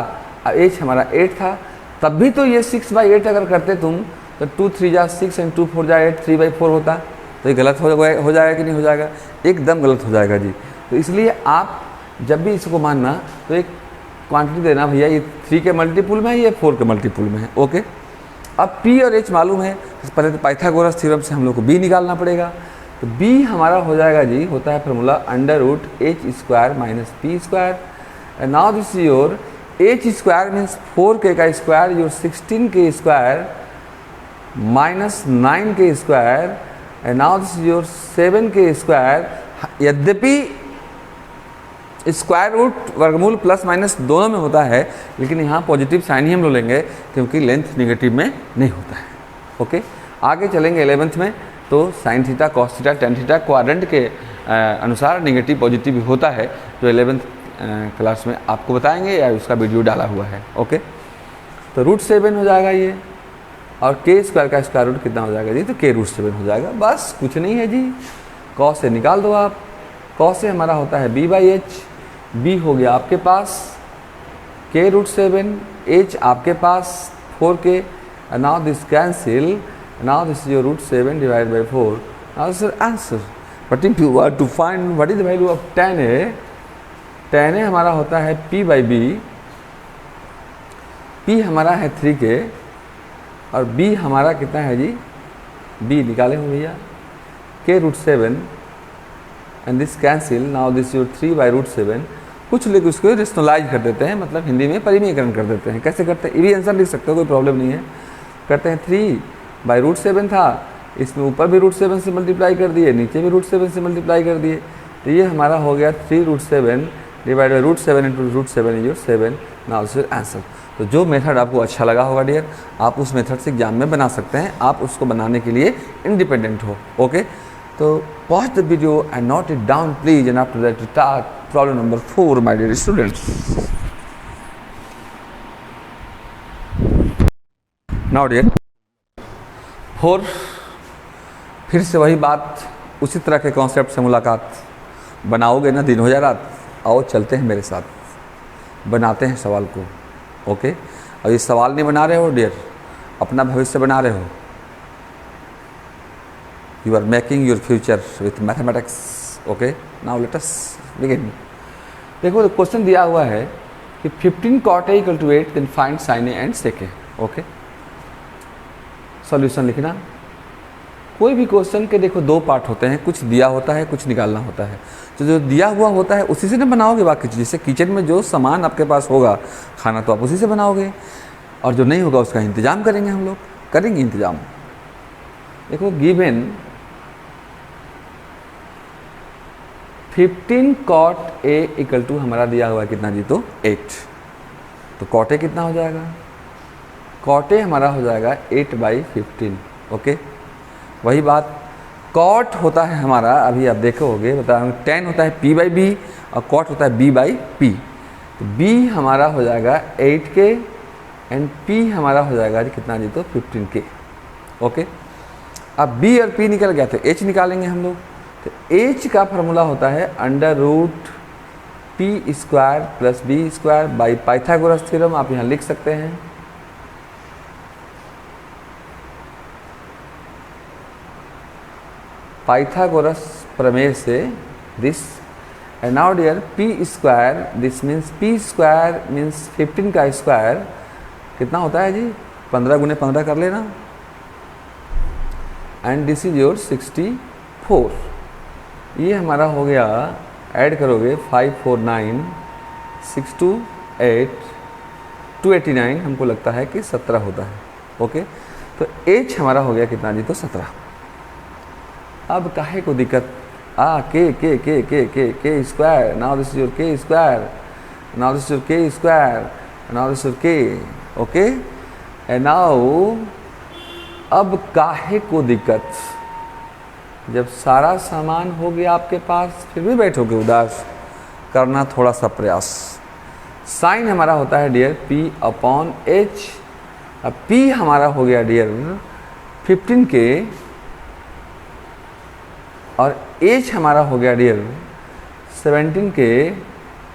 और h हमारा 8 था, तब भी तो ये 6/8 अगर करते तुम, तो 2 3 जा 6 एंड 2 4 जा 8, 3/4 होता। तो ये गलत हो जाएगा कि नहीं हो जाएगा? एकदम गलत हो जाएगा जी। तो इसलिए आप जब भी इसको मानना तो एक क्वांटिटी देना, भैया ये 3 के मल्टीपुल में है, ये 4 के मल्टीपुल में है। ओके, अब p और h मालूम है, तो पहले तो पाइथागोरस थ्योरम से हम लोग को b निकालना पड़ेगा। तो b हमारा हो जाएगा जी, होता है formula √h² - p²। And now this your h² means 4k का square, your 16k² - 9k², and now this your 7k²। यद्यपि स्क्वायर रूट वर्गमूल प्लस माइनस दोनों में होता है, लेकिन यहाँ पॉजिटिव साइन ही हम लोग लेंगे क्योंकि लेंथ निगेटिव में नहीं होता है। ओके, आगे चलेंगे 11th में, तो sine theta, cos theta, tan theta quadrant के अनुसार निगेटिव पॉजिटिव भी होता है, जो 11th क्लास में आपको बताएंगे या उसका वीडियो डाला हुआ है। ओके, तो √7 हो जाएगा ये, और k² का स्क्वायर रूट कितना हो जाएगा जी, तो k√7 हो जाएगा। बस कुछ नहीं है जी, कॉस से निकाल दो आप। कॉस से हमारा होता है b/h, b हो गया आपके पास k√7, h आपके पास 4k, now this cancel, now this your √7 divide by 4, now this answer. But if you want to find what is the value of tan a, tan a हमारा होता है p/b, p हमारा है 3k और b हमारा कितना है जी, b निकाले हो भैया, k√7 and this cancel, now this your 3/√7। कुछ लोग उसको रेशनलाइज कर देते हैं, मतलब हिंदी में परिमीकरण कर देते हैं। कैसे करते हैं, ये भी आंसर लिख सकते हो, कोई प्रॉब्लम नहीं है। करते हैं 3/√7 था, इसमें ऊपर भी √7 से मल्टीप्लाई कर दिए, नीचे भी √7 से मल्टीप्लाई कर दिए, तो ये हमारा हो गया 3√7 divide by √7 into √7 is your 7। Now this your answer. तो जो मेथड आपको अच्छा लगा होगा डियर, आप उस मेथड से एग्जाम में बना सकते हैं, आप उसको बनाने के लिए इंडिपेंडेंट हो। ओके, तो pause the video and note it down please, and after that start problem number 4 my dear students. Now dear 4, फिर से वही बात, उसी तरह के कॉन्सेप्ट से मुलाकात। बनाओगे ना दिन हो जा रात, आओ चलते हैं मेरे साथ, बनाते हैं सवाल को। ओके, और ये सवाल नहीं बना रहे हो डियर, अपना भविष्य बना रहे हो। You are making your future with mathematics. Okay, now let us begin. देखो क्वेश्चन दिया हुआ है कि 15 cot A = 8, then find sin A and sec A. Okay, solution लिखना। कोई भी क्वेश्चन के देखो 2 पार्ट होते हैं, कुछ दिया होता है, कुछ निकालना होता है। तो जो दिया हुआ होता है उसी से ना बनाओगे बाकी चीज़। जैसे किचन में जो सामान आपके पास होगा खाना, तो आप उसी से बनाओगे, और जो नहीं होगा उसका इंतजाम करेंगे, हम लोग करेंगे इंतजाम। देखो गिवन 15 cot A = हमारा दिया हुआ है कितना जी, तो 8। तो कॉट ए कितना हो जाएगा, कॉट ए हमारा हो जाएगा 8/15। ओके, वही बात कॉट होता है हमारा, अभी आप देखोगे बता, tan होता है p/b और कॉट होता है b/p। तो b हमारा हो जाएगा 8k एंड p हमारा हो जाएगा जी कितना जी, तो 15k। ओके, अब b और p निकल गया तो h निकालेंगे हम लोग। तो h का फार्मूला होता है √p² + b² by Pythagoras theorem, आप यहाँ लिख सकते हैं। पाइथागोरस प्रमेय से this, and now dear p², this means p² means 15 का स्क्वायर कितना होता है जी, 15 × 15 कर लेना, एंड दिस इज योर 64। ये हमारा हो गया, ऐड करोगे 5 4 9 6 2 8 289, हमको लगता है कि 17 होता है। ओके, तो h हमारा हो गया कितना जी, तो 17। अब काहे को दिक्कत, के square, now this is your k², now this is your k², now this is your k। Okay, and now अब काहे को दिक्कत, जब सारा सामान हो गया आपके पास फिर भी बैठोगे उदास, करना थोड़ा सा प्रयास। साइन हमारा होता है डियर p/h, अब p हमारा हो गया डियर 15k और h हमारा हो गया डियर 17k,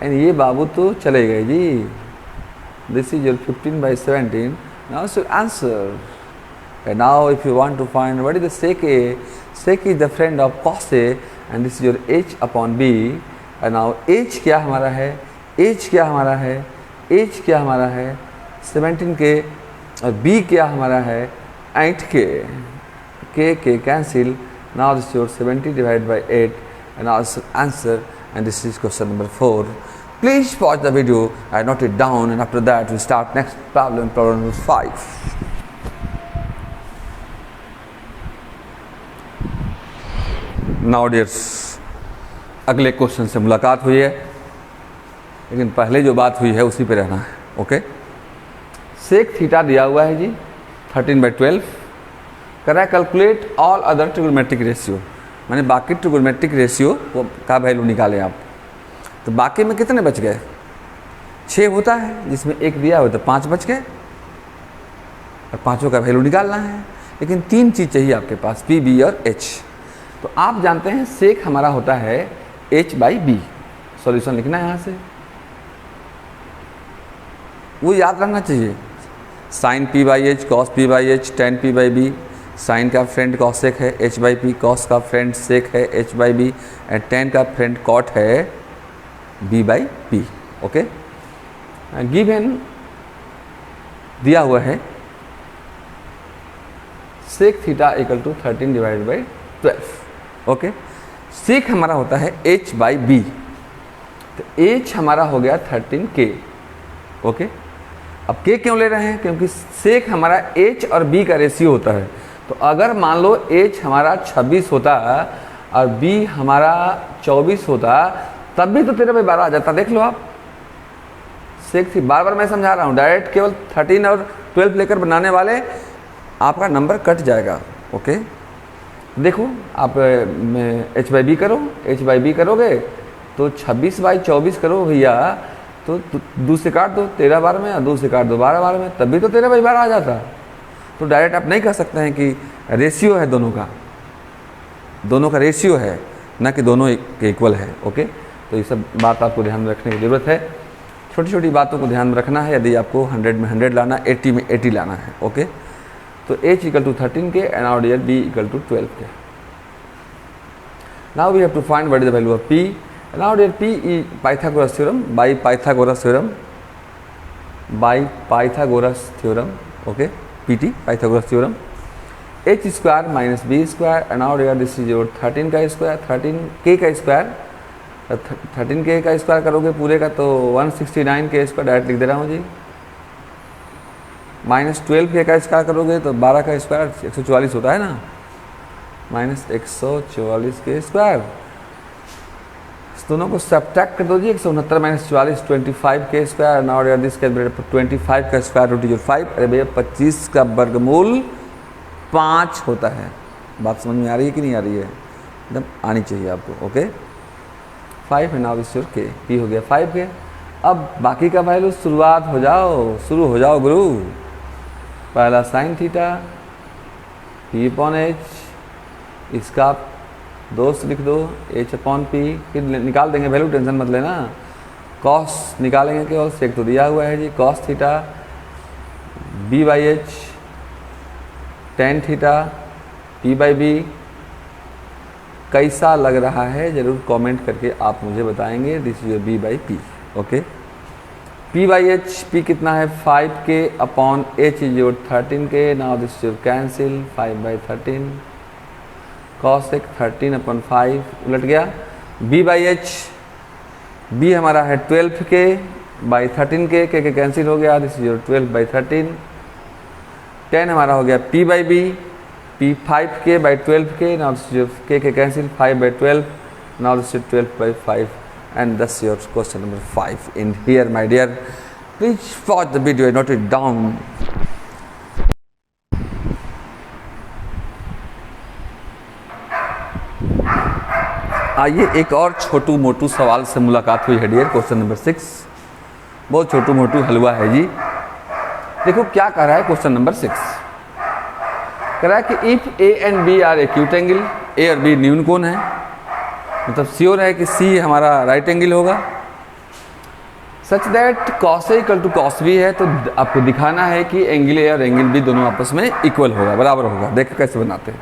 एंड ये बाबू तो चले गए जी, this is your 15/17। Now it's your answer. And now if you want to find what is the sec A, sec is the friend of cos A and this is your h/b, and now h क्या हमारा है, h क्या हमारा है, h क्या हमारा है 17k और b क्या हमारा है 8k, k cancel, now this is your 70 divided by 8 and now this is answer, and this is question number 4. Please pause the video and note it down, and after that we start next problem, problem number 5. Now dears, अगले question से मुलाकात हुई है, लेकिन पहले जो बात हुई है उसी पे रहना है। ओके, सेक थीटा दिया हुआ है जी 13/12, करा calculate all other trigonometric ratio, माने बाकी ट्रिगोनोमेट्रिक रेशियो का वैल्यू निकालें आप। तो बाकी में कितने बच गए, 6 होता है, जिसमें एक दिया हुआ तो 5 बच गए, और पाँचों का वैल्यू निकालना है। लेकिन 3 चीज़ चाहिए आपके पास, p, b और h। तो आप जानते हैं सेक हमारा होता है h/b, सॉल्यूशन लिखना है यहाँ से, वो याद रखना चाहिए। Sine p/h, cos p/h, tan p/b, sine का फ्रेंड कॉसेक है h/p, कॉस का फ्रेंड सेक है h/b, एंड tan का फ्रेंड कॉट है b/p। ओके, गिवन दिया हुआ है सेक थीटा = 13/12। ओके, सेक हमारा होता है h/b, तो h हमारा हो गया 13k। ओके, अब k क्यों ले रहे हैं, क्योंकि सेक हमारा h और b का रेशियो होता है। तो अगर मान लो h हमारा 26 होता और b हमारा 24 होता, तब भी तो 13/12 आ जाता। देख लो आप, सेक थी, बार बार मैं समझा रहा हूँ, डायरेक्ट केवल 13 और 12 लेकर बनाने वाले आपका नंबर कट जाएगा। ओके, देखो आप h/b करो, h/b करोगे तो 26/24 करो भैया, तो 2 से काट दो 13/12 में, और 2 से काट दो 12/12 में, तब भी तो 13/12 आ जाता। तो डायरेक्ट आप नहीं कह सकते हैं कि रेशियो है दोनों का रेशियो है, ना कि दोनों के इक्वल है। ओके, तो ये सब बात आपको ध्यान में रखने की ज़रूरत है। छोटी छोटी बातों को ध्यान में रखना है, यदि आपको 100 में 100 लाना, 80 में 80 लाना है। ओके, तो h = 13k and now dear b = 12k. Now we have to find what is the value of p. And now dear p is Pythagoras theorem, by Pythagoras theorem, okay, pt Pythagoras theorem, h² minus b², and now dear this is your 13 का square, 13k का square, 13k का square करोगे पूरे का तो 169k square, direct लिख दे रहा हूँ जी, -12k का स्क्वायर करोगे तो 12 का स्क्वायर 144 होता है ना, -144 के स्क्वायर, दोनों को सब्ट्रैक्ट कर दो जी। 169 माइनस 44 25 के स्क्वायर। नाउ डिवाइड दिस 25 का स्क्वायर रूट इज 5। अरे भैया 25 का वर्गमूल 5 होता है। बात समझ में आ रही है कि नहीं आ रही है? एकदम आनी चाहिए आपको। ओके 5 है। नाउ दिस योर के, पी हो गया 5 के। अब बाकी का वैल्यू शुरुआत हो जाओ, शुरू हो जाओ गुरु। पहला sine theta P upon H, इसका दोस्त लिख दो एच अपॉन पी, फिर निकाल देंगे वैल्यू, टेंशन मत लेना। कॉस निकालेंगे केवल, सेक तो दिया हुआ है जी। Cos theta B by H, tan theta P by B. कैसा लग रहा है ज़रूर कमेंट करके आप मुझे बताएंगे। This is B by P. Okay P by H, P कितना है 5 के अपॉन एच इज योर 13 के। Now this is your cancel 5 by 13 cos एक 13 अपॉन 5 उलट गया। बी बाई एच, बी हमारा है 12 के बाई 13 के कैंसिल हो गया। This is your 12 by 13। 10 हमारा हो गया पी बाई बी, पी 5 के बाई 12 के। नाउ दिस इज योर के cancel 5 by 12। Now this is 12 by 5 and thus your question number 5 in here my dear. Please watch the video and note it down. आइए एक और छोटू मोटू सवाल से मुलाकात हुई है डियर। क्वेश्चन नंबर 6 बहुत छोटू मोटू हलवा है जी। देखो क्या कह रहा है क्वेश्चन नंबर 6। कह रहा है कि if A and B are acute angle, A और बी न्यून कोण है, मतलब श्योर है कि सी हमारा राइट एंगल होगा। Such that cos A equal to cos B है, तो आपको दिखाना है कि एंगल ए और एंगल बी दोनों आपस में इक्वल होगा, बराबर होगा। देखो कैसे बनाते हैं।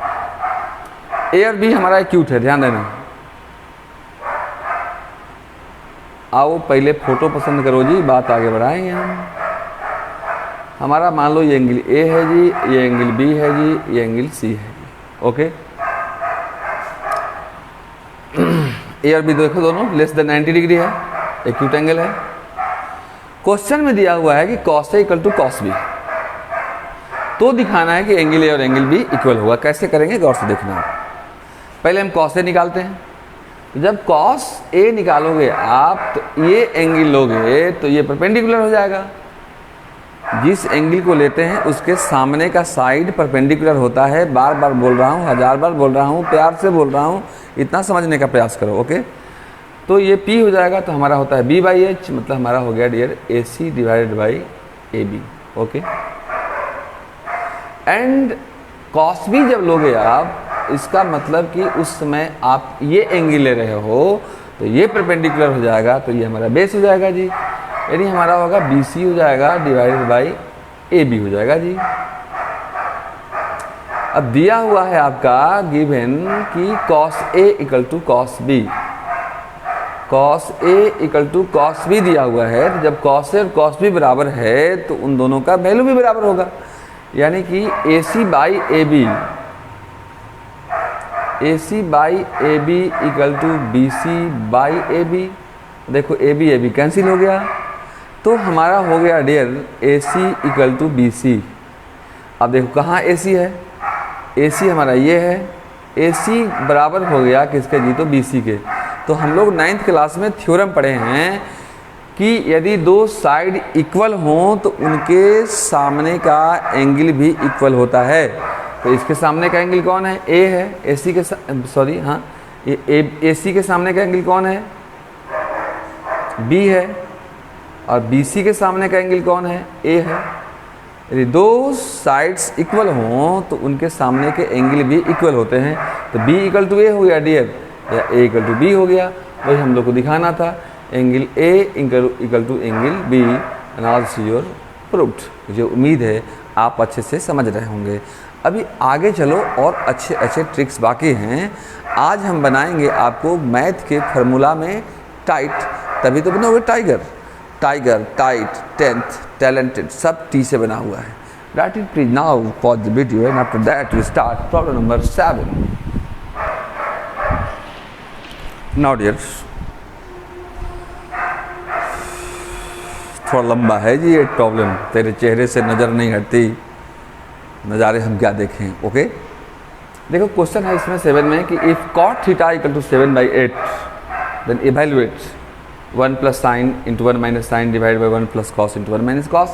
ए और बी हमारा एक्यूट है, ध्यान देना। आओ पहले फोटो पसंद करो जी, बात आगे बढ़ाएंगे हम। हमारा मान लो ये एंगल ए है जी, ये एंगल बी है जी, ये एंगल सी है जी। ओके ए और बी देखो दोनों लेस देन 90 डिग्री है, एक्यूट एंगल है। क्वेश्चन में दिया हुआ है कि cos A equal to cos B, तो दिखाना है कि एंगल ए और एंगल बी इक्वल होगा। कैसे करेंगे गौर से देखना। पहले हम कॉस ए निकालते हैं। तो जब कॉस ए निकालोगे आप, तो ये एंगल लोगे तो ये परपेंडिकुलर हो जाएगा। जिस एंगल को लेते हैं उसके सामने का साइड परपेंडिकुलर होता है। बार बार बोल रहा हूँ, 1000 बार बोल रहा हूँ, प्यार से बोल रहा हूँ, इतना समझने का प्रयास करो। ओके तो ये P हो जाएगा, तो हमारा होता है B बाई एच, मतलब हमारा हो गया dear AC divided by AB। Okay and cos B जब लोगे आप, इसका मतलब कि उस समय आप ये एंगल ले रहे हो तो ये परपेंडिकुलर हो जाएगा, तो ये हमारा बेस हो जाएगा जी। यानी हमारा होगा BC हो जाएगा डिवाइडेड बाई AB हो जाएगा जी। अब दिया हुआ है आपका गिवन कि cos A equal to cos B, cos A equal to cos B दिया हुआ है। तो जब cos A और cos B बराबर है तो उन दोनों का वैल्यू भी बराबर होगा। यानी कि AC by AB, AC by AB equal to BC by AB। देखो AB AB कैंसिल हो गया, तो हमारा हो गया dear AC equal to BC। अब देखो कहाँ AC है, AC हमारा ये है। AC बराबर हो गया किसके जी, तो BC के। तो हम लोग 9th क्लास में थ्योरम पढ़े हैं कि यदि दो साइड इक्वल हों तो उनके सामने का एंगल भी इक्वल होता है। तो इसके सामने का एंगल कौन है, A है। AC के सॉरी हाँ AC के सामने का एंगल कौन है, B है। और BC के सामने का एंगल कौन है, A है। यदि दो साइड्स इक्वल हों तो उनके सामने के एंगल भी इक्वल होते हैं। तो B इक्वल टू A हो गया डियर, या A इक्वल टू B हो गया। वही हम लोग को दिखाना था, angle A equal to angle B and also your proved. मुझे उम्मीद है आप अच्छे से समझ रहे होंगे। अभी आगे चलो और अच्छे अच्छे ट्रिक्स बाकी हैं। आज हम बनाएंगे आपको मैथ के फार्मूला में टाइट, तभी तो बनोगे tiger. Tiger, tight, tenth, talented, सब T से बना हुआ है। That is please now pause the video and after that we start problem number 7. Now dears, थोड़ा लंबा है जी ये प्रॉब्लम, तेरे चेहरे से नज़र नहीं हटती, नज़ारे हम क्या देखें। ओके देखो क्वेश्चन है इसमें 7 में कि if cot theta equal to 7/8 then evaluate 1 plus sine into 1 minus sine divide by 1 plus cos into 1 minus cos,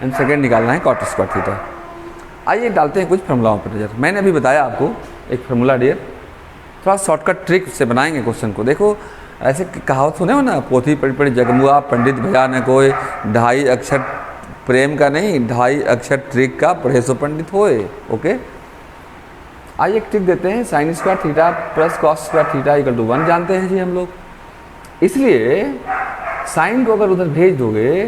and second निकालना है कॉट स्क्वायर थीटा। आइए डालते हैं कुछ फॉर्मूलाओं पर नजर। मैंने अभी बताया आपको एक फार्मूला डियर, थोड़ा शॉर्टकट ट्रिक से बनाएंगे क्वेश्चन को। देखो ऐसे कहावत सुने हो ना, पोथी पढ़ी पढ़ी जगमुआ पंडित भया न कोई, 2.5 अक्षर प्रेम का नहीं 2.5 अक्षर ट्रिक का पढ़े सो पंडित होए। ओके, आइए एक ट्रिक देते हैं। Sine square theta plus cos square theta equal to 1 जानते हैं जी हम लोग, इसलिए साइन को अगर उधर भेज दोगे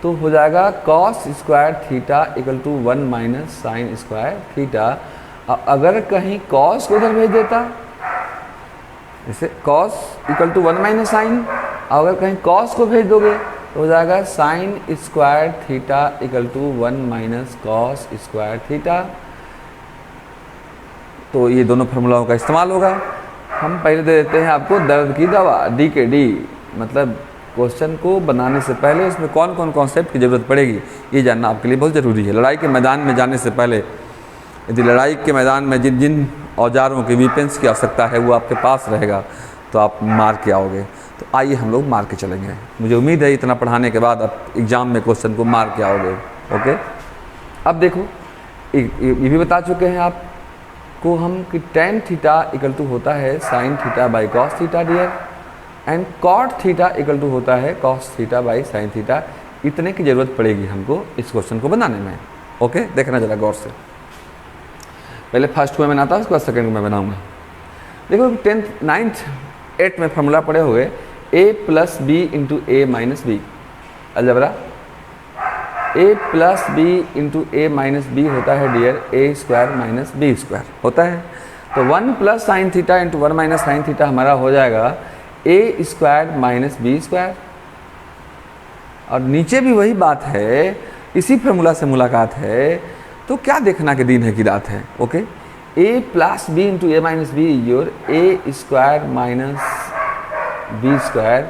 तो हो जाएगा cos square theta equal to 1 minus sine square theta. अगर कहीं कॉस को उधर भेज देता, जैसे cos equal to 1 minus sine, अगर कहीं कॉस को भेज दोगे तो हो जाएगा sine square theta equal to 1 minus cos square theta. तो ये दोनों फार्मूलाओं का इस्तेमाल होगा। हम पहले दे देते हैं आपको दर्द की दवा, डी के डी, मतलब क्वेश्चन को बनाने से पहले इसमें कौन कौन कॉन्सेप्ट की ज़रूरत पड़ेगी ये जानना आपके लिए बहुत ज़रूरी है। लड़ाई के मैदान में जाने से पहले यदि लड़ाई के मैदान में जिन जिन औजारों के वीपेंस की आवश्यकता है वो आपके पास रहेगा तो आप मार के आओगे। तो आइए हम लोग मार के चलेंगे। मुझे उम्मीद है इतना पढ़ाने के बाद आप एग्ज़ाम में क्वेश्चन को मार के आओगे। ओके, अब देखो ये भी बता चुके हैं आपको हम कि टेन थीटा इक्वल टू होता है sine theta by cos theta dear, and cot theta equal to होता है cos theta by sine theta. इतने की ज़रूरत पड़ेगी हमको इस क्वेश्चन को बनाने में। ओके, देखना जरा गौर से। पहले फर्स्ट में बनाता हूँ, उसके बाद सेकेंड में बनाऊँगा। देखो 10th 9th 8th में फार्मूला पढ़े हुए a plus B into A minus B, algebra a plus B into A minus B होता है dear A square minus B square होता है। तो 1 plus sine theta into 1 minus sine theta हमारा हो जाएगा A square minus B square. और नीचे भी वही बात है, इसी फार्मूला से मुलाकात है। तो क्या देखना के दिन है कि रात है। Okay, A plus B into A minus B your A square minus B square,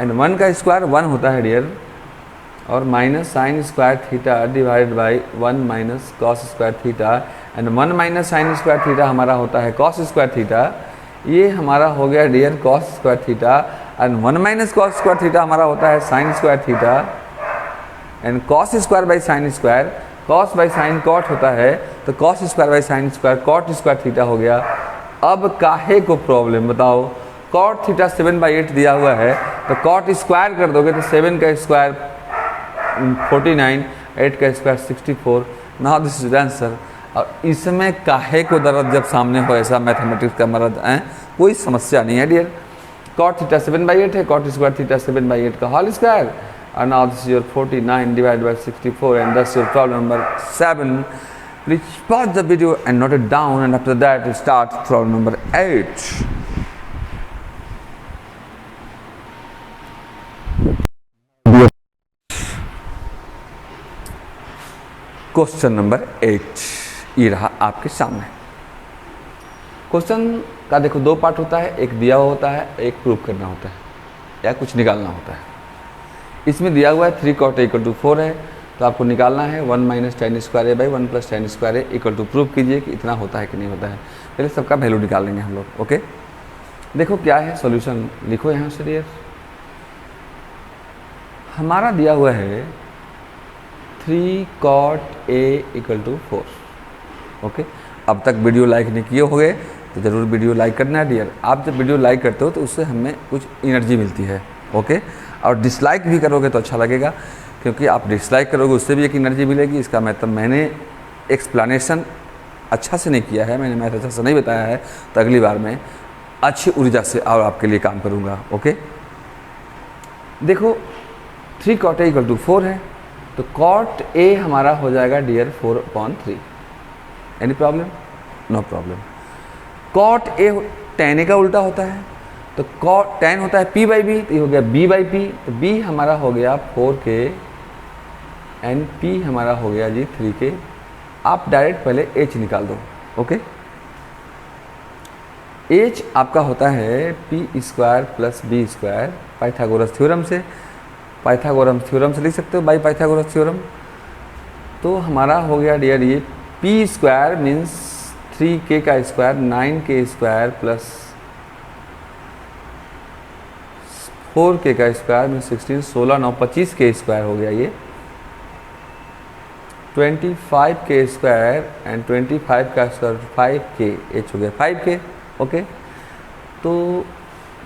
and 1 का स्क्वायर 1 होता है डियर, और minus sine square theta divide by 1 minus cos square theta, and 1 minus sine square theta हमारा होता है cos square theta. ये हमारा हो गया dear cos square theta, and 1 minus cos square theta हमारा होता है sine square theta, and cos square by sine square, cos by sine cot होता है, तो cos square by sine square cot square theta हो गया। अब काहे को प्रॉब्लम बताओ, कॉट थीटा 7/8 दिया हुआ है, तो कॉट स्क्वायर कर दोगे तो 7 का स्क्वायर 49, 8 का square 64। Now this is answer. और इसमें काहे को दर्द जब सामने हो ऐसा मैथमेटिक्स का मर्द है, कोई समस्या नहीं है डियर। कॉट थीटा 7/8 है, कॉट स्क्वायर थीटा 7/8 का whole square. And now this is your 49 divided by 64, and that's your problem number 7. Please pause the video and note it down, and after that we start problem number 8. Question number 8 ये रहा आपके सामने। Question का देखो 2 part होता है, एक दिया हुआ होता है, एक प्रूव करना होता है या कुछ निकालना होता है। इसमें दिया हुआ है 3 cot इक्वल टू 4 है, तो आपको निकालना है 1 minus ten square A by 1 plus ten square A equal to prove कीजिए कि इतना होता है कि नहीं होता है। पहले सबका वैल्यू निकाल लेंगे हम लोग। ओके, देखो क्या है सॉल्यूशन, लिखो यहाँ से डियर। हमारा दिया हुआ है 3 cot A equal to 4। Okay, अब तक वीडियो लाइक नहीं किए होंगे तो ज़रूर वीडियो लाइक करना है डियर। आप जब वीडियो लाइक करते हो तो उससे हमें कुछ एनर्जी मिलती है। ओके, और डिसलाइक भी करोगे तो अच्छा लगेगा, क्योंकि आप डिसलाइक करोगे उससे भी एक एनर्जी मिलेगी। इसका मतलब मैंने एक्सप्लेनेशन अच्छा से नहीं किया है, मैंने मैथ अच्छा से नहीं बताया है, तो अगली बार मैं अच्छी ऊर्जा से और आपके लिए काम करूँगा। ओके, देखो 3 cot ए इक्वल टू 4 है, तो cot ए हमारा हो जाएगा dear 4/3। Any problem? No problem. cot A tan A का उल्टा होता है, तो cot tan होता है p बाई बी, तो ये हो गया b बाई पी, तो b हमारा हो गया 4k एंड p हमारा हो गया जी 3k। आप डायरेक्ट पहले h निकाल दो। ओके, h आपका होता है p square plus B square Pythagoras theorem से। पाइथागोरस थ्योरम से लिख सकते हो बाई पाइथागोरस थ्योरम। तो हमारा हो गया डियर ये p स्क्वायर मीन्स 3k का square 9k square plus 4k का स्क्वायर में 16, 16 9 25k स्क्वायर हो गया ये, 25k स्क्वायर एंड 25 का स्क्वायर 5k, h हो गया 5k। ओके, तो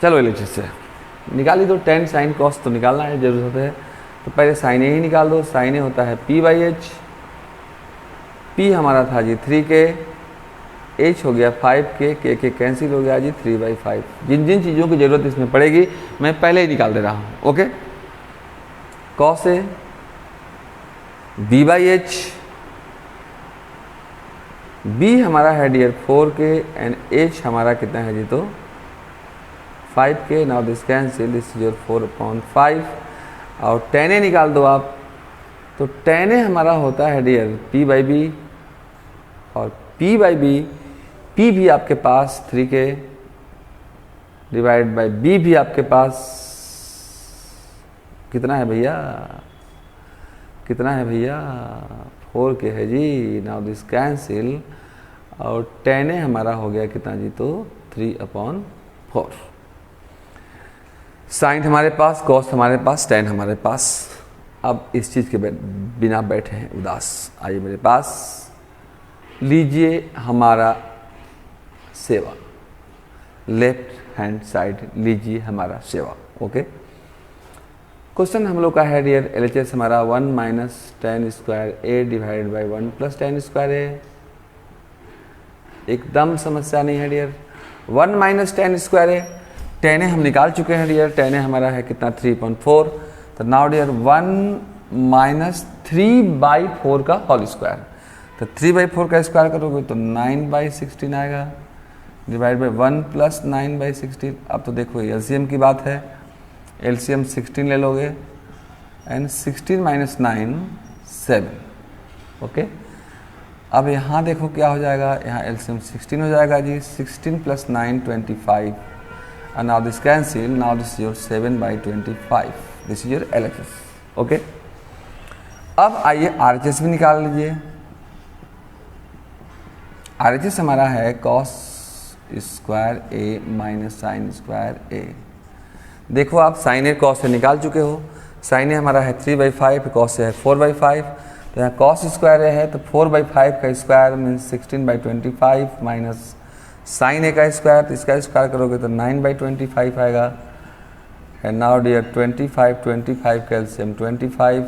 चलो एलएचएस से निकाली तो टेन साइन कॉस तो निकालना है, जरूरत है, तो पहले साइन ए ही निकाल दो। साइन ए होता है p/h, p हमारा था जी 3k, h हो गया 5k, k कैंसिल हो गया जी 3/5। जिन जिन चीज़ों की ज़रूरत इसमें पड़ेगी मैं पहले ही निकाल दे रहा हूँ। Okay, cos A b/h, b हमारा है डियर 4k एंड h हमारा कितना है जी तो 5k। Now this cancel, this is your 4/5 और tan a निकाल दो आप, तो tan a हमारा होता है डियर p/b और p/b, p भी आपके पास 3k डिवाइड बाय b भी आपके पास कितना है भैया, कितना है भैया 4k है जी। नाउ दिस कैंसिल और tan a हमारा हो गया कितना जी तो 3/4। साइन हमारे पास, कॉस हमारे पास, tan हमारे पास। अब इस चीज़ के बिना बैठे हैं उदास, आइए मेरे पास, लीजिए हमारा सेवा, लेफ्ट हैंड साइड लीजिए हमारा सेवा। ओके, क्वेश्चन हम लोग का है डियर एलएचएस हमारा 1 minus tan square a divide by 1 plus tan square a। एकदम समस्या नहीं है dear, 1 minus tan square a, tan a हम निकाल चुके हैं डियर, tan a हमारा है कितना 3/4। तो नाउ डियर 1 माइनस 3/4 का होल स्क्वायर, तो 3/4 का स्क्वायर करोगे तो 9/16 आएगा डिवाइड बाई 1 प्लस 9/16। अब तो देखो एलसीएम की बात है, एलसीएम 16 ले लोगे एंड 16 माइनस 9 7। ओके, अब यहाँ देखो क्या हो जाएगा, यहाँ एलसीएम 16 हो जाएगा जी, 16 plus 9 25 and now this cancel, now this is your 7/25, this is your LHS। Okay, अब आइए RHS भी निकाल लीजिए। RHS हमारा है cos square a minus sine square a। देखो आप साइन ए कॉस से निकाल चुके हो, साइन ए हमारा है 3/5, कॉस से है 4/5, तो यहाँ कॉस स्क्वायर है तो 4/5 का स्क्वायर मीन्स 16/25 माइनस साइन ए का स्क्वायर, तो इसका स्क्वायर करोगे तो 9/25 आएगा। एंड नाउ डियर 25 का LCM 25,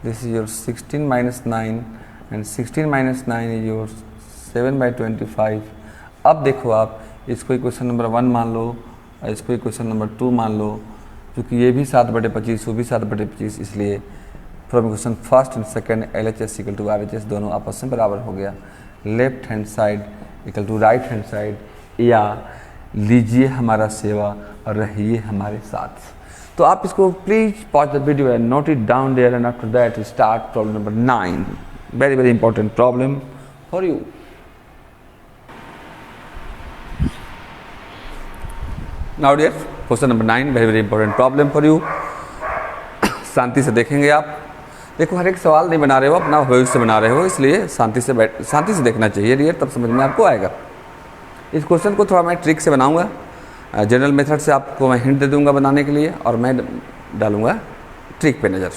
this is your 16 minus 9 and 16 minus 9 is your 7/25। अब देखो आप इसको इक्वेशन नंबर 1 मान लो और इसको इक्वेशन नंबर 2 मान लो, क्योंकि ये भी 7/25 वो भी 7/25, इसलिए from equation first and second LHS equal to RHS दोनों आपस में बराबर हो गया। Left hand side equal to right hand side, या लीजिए हमारा सेवा और रहिए हमारे साथ। तो आप इसको please pause the video and note it down there and after that start problem number 9, very very important problem for you. Now dear question number 9, very very important problem for you. शांति से देखेंगे आप, देखो हर एक सवाल नहीं बना रहे हो, अपना भविष्य बना रहे हो, इसलिए शांति से देखना चाहिए डियर, तब समझ में आपको आएगा। इस क्वेश्चन को थोड़ा मैं ट्रिक से बनाऊंगा, जनरल मेथड से आपको मैं हिंट दे दूंगा बनाने के लिए, और मैं डालूंगा ट्रिक पे नज़र।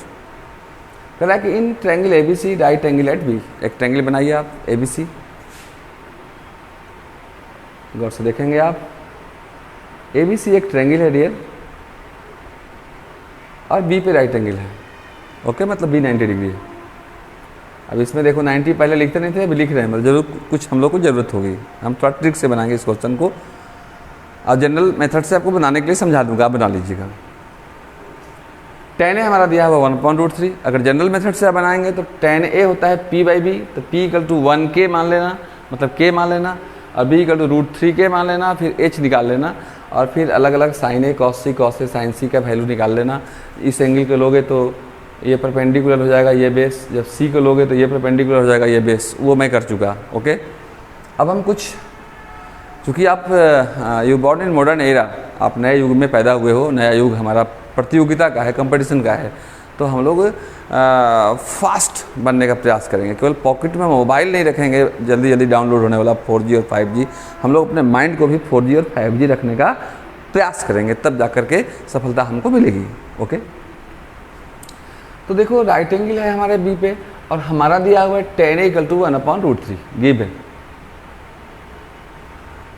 कह रहा है कि in triangle ABC right angle at B, एक ट्रायंगल बनाइए आप ABC, गौर से देखेंगे आप। ABC एक ट्रायंगल है डियर और B पे राइट एंगल है। ओके, मतलब B 90 डिग्री है। अब इसमें देखो 90 पहले लिखते नहीं थे, अभी लिख रहे हैं, मतलब जरूर कुछ हम लोग को ज़रूरत होगी, हम थोड़ा ट्रिक से बनाएंगे इस क्वेश्चन को, और जनरल मेथड से आपको बनाने के लिए समझा दूंगा, आप बना लीजिएगा। tan a हमारा दिया हुआ 1/√3, अगर जनरल मेथड से आप बनाएंगे तो tan a होता है p/b, तो p इक्वल टू 1k मान लेना, मतलब k मान लेना, और b इक्वल टू √3k मान लेना, फिर h निकाल लेना, और फिर अलग अलग साइन ए कॉस सी साइन सी का वैल्यू निकाल लेना। इस एंगल को लोगे तो ये परपेंडिकुलर हो जाएगा ये बेस, जब सी को लोगे तो ये परपेंडिकुलर हो जाएगा ये बेस, वो मैं कर चुका। ओके, अब हम कुछ, चूँकि आप you born in modern era, आप नए युग में पैदा हुए हो, नया युग हमारा प्रतियोगिता का है, कंपटीशन का है, तो हम लोग फास्ट बनने का प्रयास करेंगे। केवल पॉकेट में मोबाइल नहीं रखेंगे जल्दी जल्दी डाउनलोड होने वाला 4G और 5G, हम लोग अपने माइंड को भी 4G और 5G रखने का प्रयास करेंगे तब जा कर के सफलता हमको मिलेगी। ओके, तो देखो राइट एंगल है हमारे बी पे और हमारा दिया हुआ है tan a = 1/√3 गिवन।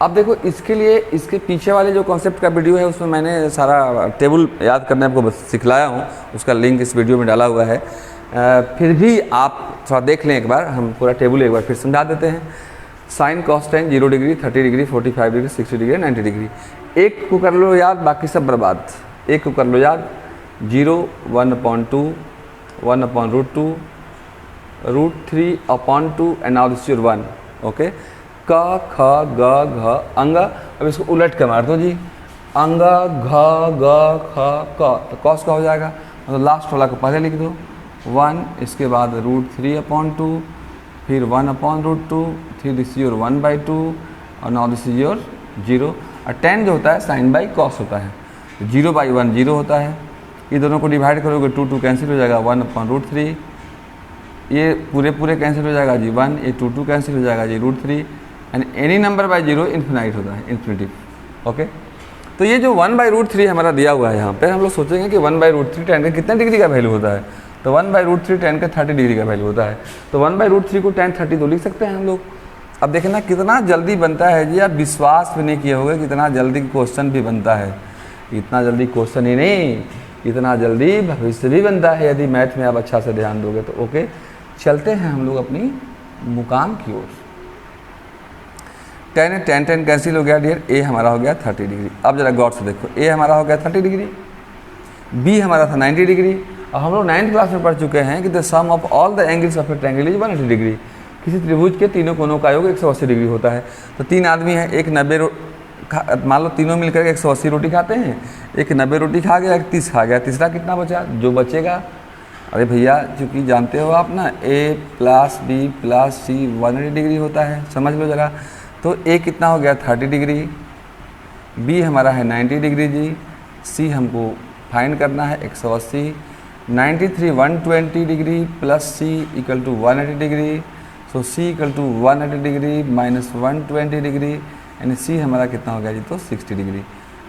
अब देखो इसके लिए इसके पीछे वाले जो कॉन्सेप्ट का वीडियो है उसमें मैंने सारा टेबल याद करने आपको सिखलाया हूँ, उसका लिंक इस वीडियो में डाला हुआ है। फिर भी आप थोड़ा देख लें एक बार, हम पूरा टेबल एक बार फिर समझा देते हैं। Sine cos tan 0 degree, 30 degree, 45 degree, 60 degree, 90 degree. एक को कर लो याद, बाकी सब बर्बाद। एक को कर लो याद, 0, 1/2, 1/√2, √3/2 and now this your 1। Okay, क ख ग घ अंग, अब इसको उलट के मार दो जी, अंग घ ग ख क, तो कॉस का हो जाएगा, मतलब लास्ट वाला को पहले लिख दो 1, इसके बाद √3/2, फिर 1/√2, फिर दिस योर 1/2 और नाउ दिस इज योर 0। और tan जो होता है साइन बाई कॉस होता है, 0/1 0 होता है। ये दोनों को डिवाइड करोगे 2 कैंसिल हो जाएगा, 1/√3, ये पूरे कैंसिल हो जाएगा जी 1, ये 2 कैंसिल हो जाएगा जी √3 and any number by 0 infinite होता है, इन्फिनिटिव। ओके, तो ये जो 1/√3 हमारा दिया हुआ है यहाँ पे, हम लोग सोचेंगे कि 1/√3 tan का कितने डिग्री का वैल्यू होता है, तो 1/√3 tan का 30 डिग्री का वैल्यू होता है। तो 1/√3 को tan 30 तो लिख सकते हैं हम लोग। अब देखना कितना जल्दी बनता है जी, आप विश्वास भी नहीं किए होंगे कितना जल्दी क्वेश्चन भी बनता है। इतना जल्दी क्वेश्चन ही नहीं, इतना जल्दी भविष्य भी बनता है यदि मैथ में आप अच्छा से ध्यान दोगे तो। ओके, चलते हैं हम लोग अपनी मुकाम की ओर। tan कैंसिल हो गया डियर, ए हमारा हो गया 30 डिग्री। अब जरा गौर से देखो, ए हमारा हो गया 30 डिग्री, बी हमारा था 90 डिग्री। और हम लोग 9th क्लास में पढ़ चुके हैं कि the sum of all the angles of a triangle is 180 degree. किसी त्रिभुज के तीनों कोनों का योग 180 डिग्री होता है। तो 3 आदमी हैं, एक 90 मान लो तीनों मिलकर 180 रोटी खाते हैं, एक 90 रोटी खा गया, एक 30 खा गया, तीसरा कितना बचा, जो बचेगा। अरे भैया चूँकि जानते हो आप ना a + b + c 180 डिग्री होता है, समझ लो ज़रा। तो a कितना हो गया 30 डिग्री, b हमारा है 90 डिग्री जी, c हमको फाइंड करना है 180, 93 120 डिग्री प्लस c = 180 डिग्री। सो c = 180 डिग्री माइनस 120 डिग्री यानी c हमारा कितना हो गया जी, तो 60 डिग्री।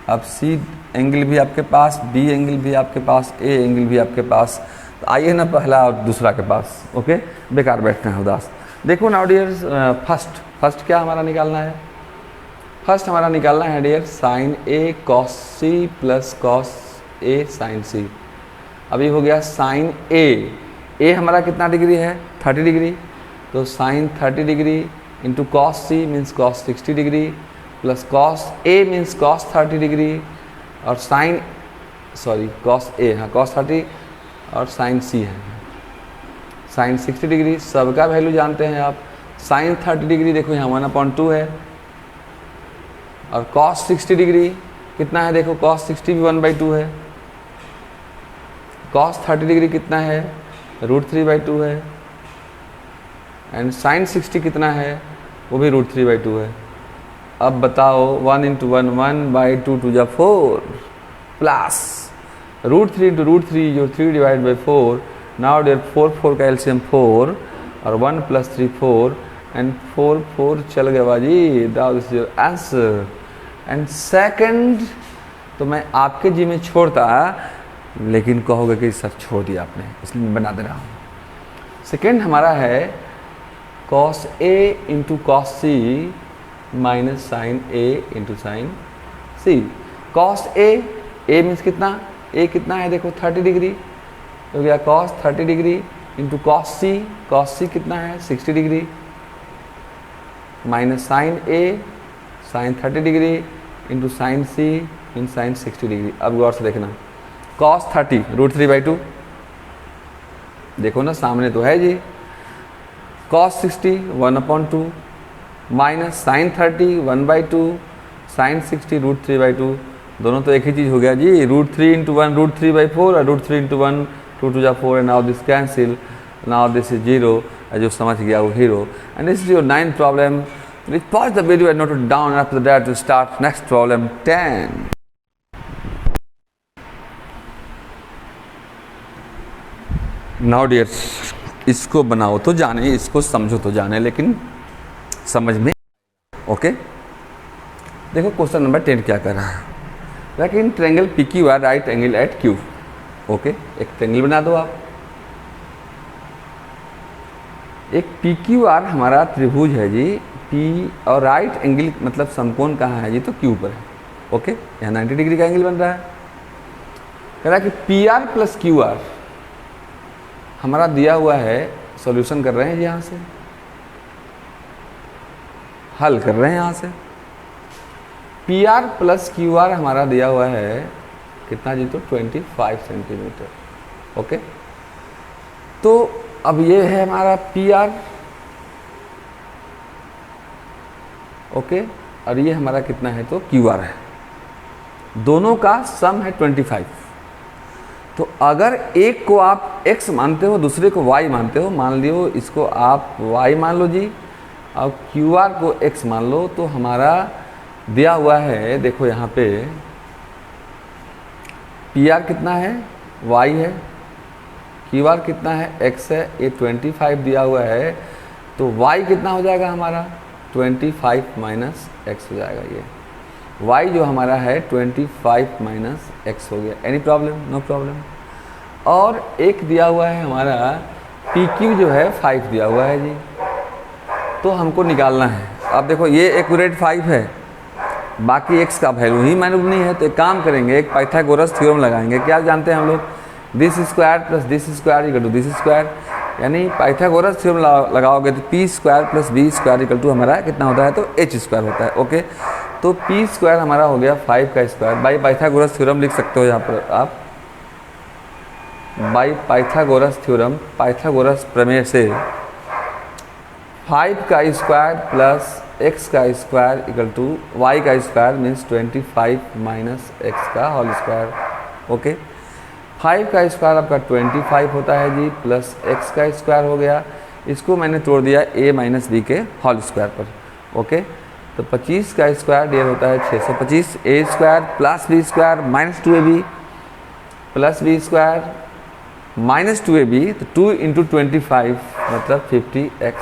अब c एंगल भी आपके पास, b एंगल भी आपके पास, a एंगल भी आपके पास। तो आइए ना पहला और दूसरा के पास। ओके, बेकार बैठते हैं उदास। देखो नाउ डियर्स, फर्स्ट क्या हमारा निकालना है, फर्स्ट हमारा निकालना है dear sine a cos c plus cos a sin c। अभी हो गया साइन a हमारा कितना डिग्री है 30 डिग्री, तो sine 30 degree into cos c means cos 60 degree plus cos a means cos 30 degree और साइन cos a, हाँ cos 30 और साइन c है साइन 60 डिग्री। सबका वैल्यू जानते हैं आप, साइन 30 डिग्री देखो यहाँ 1/2 है और cos 60 डिग्री कितना है, देखो cos 60 भी 1/2 है, cos 30 डिग्री कितना है √3/2 है एंड साइन 60 कितना है, वो भी √3/2 है। अब बताओ 1 × 1 1/2 to the 4 प्लस √3 × √3 जो 3/4। नाउ डेयर 4 का एलसीएम 4 और 1 + 3 4 एंड 4 चल गया बाजी, that is your answer. And second तो मैं आपके जी में छोड़ता लेकिन कहोगे कि सब छोड़ दिया आपने, इसलिए मैं बना दे रहा हूँ। सेकंड हमारा है cos a × cos c minus sine a × sine c। cos a मीन्स कितना, a कितना है देखो 30 डिग्री, हो गया cos 30 degree into cos c कितना है 60 degree minus sine a sine 30 degree into sine c in sine 60 degree. अब गौर से देखना, cos 30 √3/2 देखो ना सामने तो है जी, cos 60 1/2 माइनस साइन 30 1/2 साइन 60 √3/2, दोनों तो एक ही चीज़ हो गया जी, √3 × 1 √3/4 और √3 × 1 2 to the 4 and now this cancel, now this is 0, जो समझ गया वो hero. and this is your 9th problem. Please pause the video and note it down and after that to start next problem 10. Now dears, इसको बनाओ तो जाने, इसको समझो तो जाने, लेकिन समझ में ओके। देखो क्वेश्चन नंबर 10 क्या कर रहा है, in triangle P Q R right angle at Q. Okay, एक ट्रायंगल बना दो आप। एक पी क्यू आर हमारा त्रिभुज है जी, पी और राइट एंगल मतलब समकोण कहाँ है जी, तो क्यू पर है। ओके, यहाँ 90 डिग्री का एंगल बन रहा है। कह रहा है कि P R plus Q R हमारा दिया हुआ है, सॉल्यूशन कर रहे हैं यहाँ से, हल कर रहे हैं यहाँ से। P R plus Q R हमारा दिया हुआ है कितना जी, तो 25 सेंटीमीटर। ओके, तो अब ये है हमारा पी आर, ओके, और ये हमारा कितना है, तो क्यू आर है। दोनों का सम है 25। तो अगर एक को आप x मानते हो, दूसरे को y मानते हो, मान लियो इसको आप y मान लो जी, और क्यू आर को x मान लो, तो हमारा दिया हुआ है, देखो यहाँ पे पी आर कितना है, y है, क्यू आर कितना है, x है, ये 25 दिया हुआ है, तो y कितना हो जाएगा हमारा, 25 माइनस एक्स हो जाएगा। ये y जो हमारा है 25 माइनस एक्स हो गया। Any problem? No problem. और एक दिया हुआ है हमारा पी क्यू जो है 5 दिया हुआ है जी, तो हमको निकालना है। अब देखो ये एक्यूरेट 5 है, बाकी x का वैल्यू ही मालूम नहीं है, तो एक काम करेंगे, एक पाइथागोरस थ्योरम लगाएंगे। क्या जानते हैं हम लोग, this square plus this square equal to this square, यानी पाइथागोरस थ्योरम लगाओगे तो P square plus B square equal to हमारा कितना होता है, तो एच स्क्वायर होता है। ओके, तो पी स्क्वायर हमारा हो गया 5 का स्क्वायर। बाई पाइथागोरस थ्योरम लिख सकते हो यहाँ पर आप, बाई पाइथागोरस थ्योरम, पाइथागोरस प्रमेय से 5 का स्क्वायर प्लस एक्स का स्क्वायर इक्वल टू वाई का स्क्वायर मीन्स 25 माइनस एक्स का होल स्क्वायर। ओके, 5 का स्क्वायर आपका 25 होता है जी, प्लस एक्स का स्क्वायर हो गया, इसको मैंने तोड़ दिया a माइनस बी के होल स्क्वायर पर। ओके, तो 25 का स्क्वायर डियर होता है 625, A square plus B square minus 2ab plus B square minus 2ab, तो 2 इंटू 25 मतलब 50x।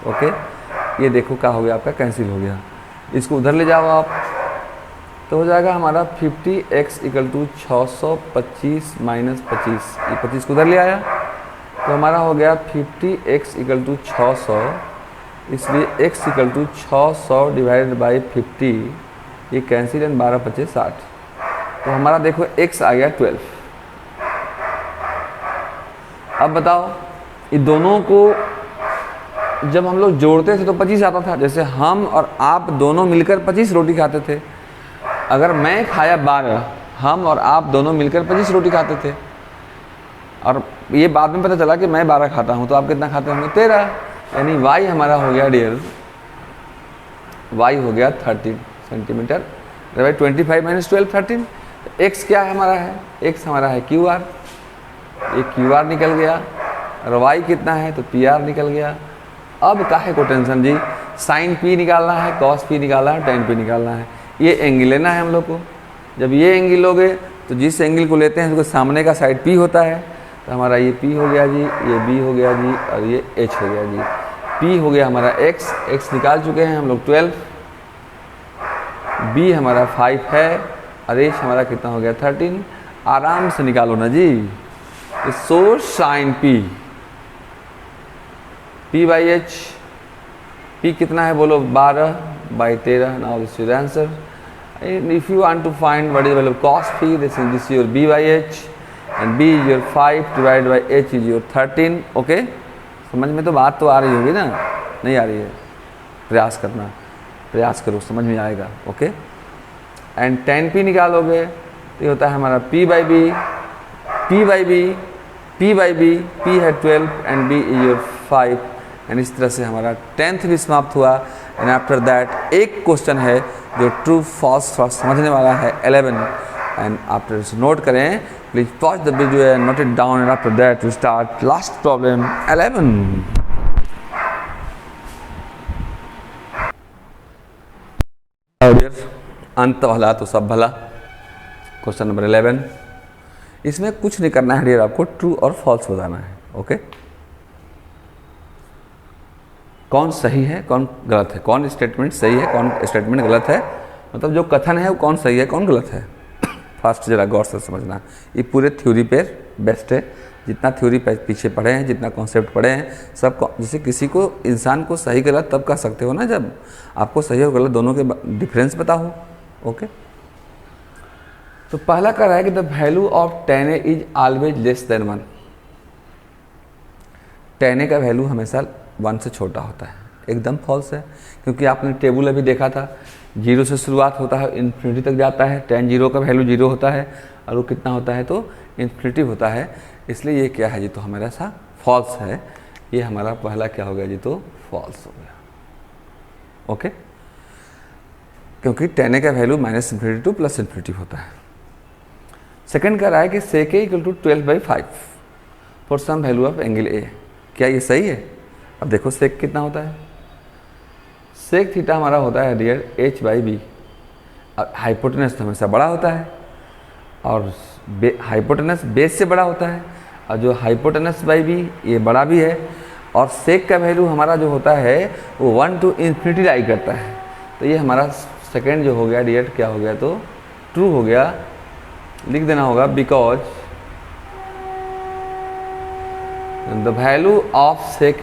ओके, ये देखो क्या हो गया आपका, कैंसिल हो गया। इसको उधर ले जाओ आप, तो हो जाएगा हमारा 50x इक्वल टू 625 माइनस 25, ये 25 को उधर ले आया, तो हमारा हो गया 50x इक्वल टू 600, इसलिए x equal to 600 divided by 50, ये कैंसिल एंड 12 25 60, तो हमारा देखो x आ गया 12। अब बताओ, ये दोनों को जब हम लोग जोड़ते थे तो 25 आता था, जैसे हम और आप दोनों मिलकर 25 रोटी खाते थे। अगर मैं खाया 12, हम और आप दोनों मिलकर 25 रोटी खाते थे, और ये बाद में पता चला कि मैं 12 खाता हूँ, तो आप कितना खाते होंगे, 13, यानी y हमारा हो गया डियर, y हो गया 13 सेंटीमीटर, 25 माइनस 12 13। x क्या हमारा है, x हमारा है क्यू आर, ये क्यू आर निकल गया, और y कितना है, तो पी आर निकल गया। अब काहे को टेंशन जी, साइन पी निकालना है, कॉस पी निकालना है, टेन पी निकालना है, ये एंगल लेना है हम लोग को। जब ये एंगल लोगे तो जिस एंगल को लेते हैं उसके सामने का साइड पी होता है, तो हमारा ये पी हो गया जी, ये बी हो गया जी, और ये एच हो गया जी। पी हो गया हमारा एक्स निकाल चुके हैं हम लोग 12, बी हमारा 5 है, और एच हमारा कितना हो गया 13। आराम से निकालो ना जी, source sine P by H, P कितना है बोलो, 12 by 13। Now this is answer. If you want to find what is value cos P, this your B by H, and B is your 5 divide by H is your 13। Okay, समझ में तो बात तो आ रही होगी ना, नहीं आ रही है, प्रयास करना, प्रयास करो, समझ में आएगा। ओके, एंड 10p निकालोगे तो ये होता है हमारा p by B, p by B, p by B, p है 12 and b is your 5, and इस तरह से हमारा 10th भी समाप्त हुआ। एंड आफ्टर दैट एक क्वेश्चन है जो ट्रू फॉल्स थोड़ा समझने वाला है 11, एंड आफ्टर इसे नोट करें, please pause the video and note it down, and after that we start last problem 11। अंत वाला तो सब भला, क्वेश्चन नंबर 11, इसमें कुछ नहीं करना है डियर, आपको ट्रू और फॉल्स बताना है। ओके, कौन सही है कौन गलत है, कौन स्टेटमेंट सही है कौन स्टेटमेंट गलत है, मतलब जो कथन है वो कौन सही है कौन गलत है। फर्स्ट जरा गौर से समझना, ये पूरे थ्योरी पे बेस्ट है, जितना थ्योरी पीछे पढ़े हैं, जितना कॉन्सेप्ट पढ़े हैं सब। जैसे किसी को इंसान को सही गलत तब कह सकते हो ना जब आपको सही और गलत दोनों के डिफरेंस पता हो। ओके, तो पहला कह रहा है कि the value of 10a is always less than 1। 10a का वैल्यू हमेशा 1 से छोटा होता है, एकदम फॉल्स है, क्योंकि आपने टेबल अभी देखा था, 0 से शुरुआत होता है, इन्फिनिटी तक जाता है, 10 0 का वैल्यू 0 होता है और वो कितना होता है तो इन्फिनिटी होता है। इसलिए ये क्या है जी तो हमारा सा फॉल्स है, ये हमारा पहला क्या हो गया जी तो फॉल्स हो गया। ओके, क्योंकि 10a का वैल्यू -इन्फिनिटी टू +इन्फिनिटी होता है। सेकंड कह रहा है कि sec a = 12/5 for some value of angle a। क्या ये सही है? अब देखो sec कितना होता है, sec थीटा हमारा होता है डियर h/b। अब हाइपोटेनस तो हमेशा बड़ा होता है और हाइपोटेनस बेस से बड़ा होता है, और जो हाइपोटेनस बाई बी ये बड़ा भी है, और sec का वैल्यू हमारा जो होता है वो 1 to इन्फिनिटी लाई करता है। तो ये हमारा सेकेंड जो हो गया डियर क्या हो गया तो ट्रू हो गया। लिख देना होगा because the value of sec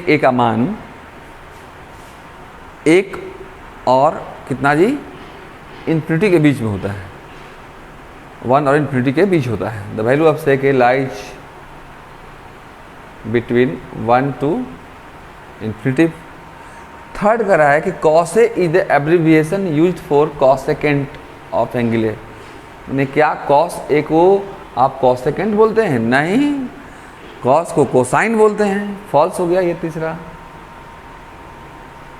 a का मान 1 और कितना जी इन्फिनिटी के बीच में होता है, 1 और इन्फिनिटी के बीच होता है। The value of sec a lies between 1 to infinity. Third कर रहा है कि cos a is the abbreviation used for cosecant of angle a। मैंने क्या cos a को आप cosecant बोलते हैं? नहीं, cos को कोसाइन बोलते हैं। फॉल्स हो गया ये तीसरा।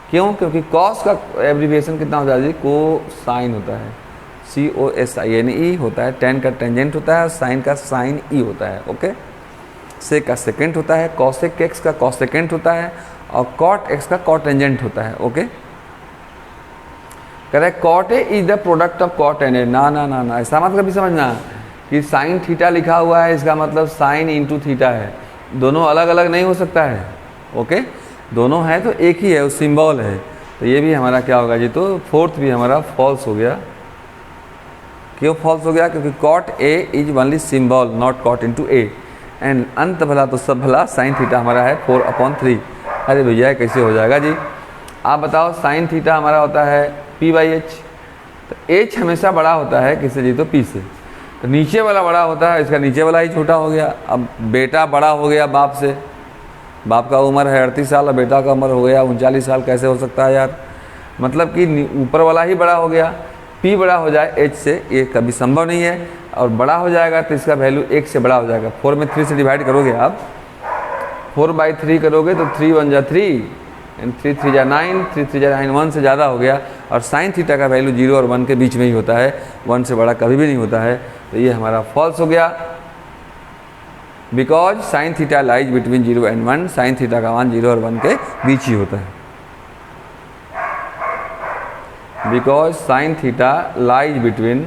क्यों? क्योंकि cos का एब्रीविएशन कितना होता है जी कोसाइन होता है, COSINE होता है, tan का टेंजेंट होता है, sin का sin e होता है। ओके, sec का सेकेंट होता है, cosec x का cosecant होता है और cot x का cotangent होता है। ओके, कह रहे cot a is the product of cot n a। ना ना ना ना, ऐसा मतलब भी समझना कि sin थीटा लिखा हुआ है, इसका मतलब sin इंटू थीटा है, दोनों अलग अलग नहीं हो सकता है। ओके, दोनों है तो एक ही है, वो सिंबल है। तो ये भी हमारा क्या होगा जी तो फोर्थ भी हमारा फॉल्स हो गया। क्यों फॉल्स हो गया? क्योंकि cot a is only symbol not cot into a, and अंत भला तो सब भला sin थीटा हमारा है 4/3। अरे भैया कैसे हो जाएगा जी? आप बताओ, sin थीटा हमारा होता है p/h, तो h हमेशा बड़ा होता है किससे जी तो p से, तो नीचे वाला बड़ा होता है, इसका नीचे वाला ही छोटा हो गया। अब बेटा बड़ा हो गया बाप से, बाप का उम्र है 38 साल और बेटा का उम्र हो गया 39 साल, कैसे हो सकता है यार? मतलब कि ऊपर वाला ही बड़ा हो गया, p बड़ा हो जाए h से, ये कभी संभव नहीं है। और बड़ा हो जाएगा तो इसका वैल्यू 1 से बड़ा हो जाएगा। 4 में 3 से डिवाइड करोगे आप, 4/3 करोगे तो 3 1 जा 3 एंड 3 3 जा 9, 3 3 जा 9, 1 से ज़्यादा हो गया। और sin थीटा का वैल्यू 0 और 1 के बीच में ही होता है, 1 से बड़ा कभी भी नहीं होता है। तो ये हमारा फॉल्स हो गया। Because sin theta lies between 0 and 1, sin theta का मान 0 और 1 के बीच ही होता है। Because sin theta lies between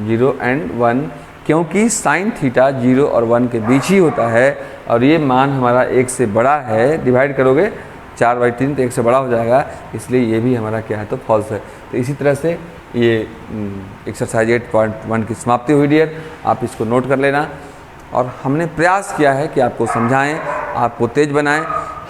0 and 1, क्योंकि sin थीटा 0 और 1 के बीच ही होता है और ये मान हमारा 1 से बड़ा है। डिवाइड करोगे 4/3 तो 1 से बड़ा हो जाएगा, इसलिए ये भी हमारा क्या है तो फॉल्स है। तो इसी तरह से ये एक्सरसाइज 8.1 की समाप्ति हुई डियर, आप इसको नोट कर लेना। और हमने प्रयास किया है कि आपको समझाएं, आपको तेज बनाएं।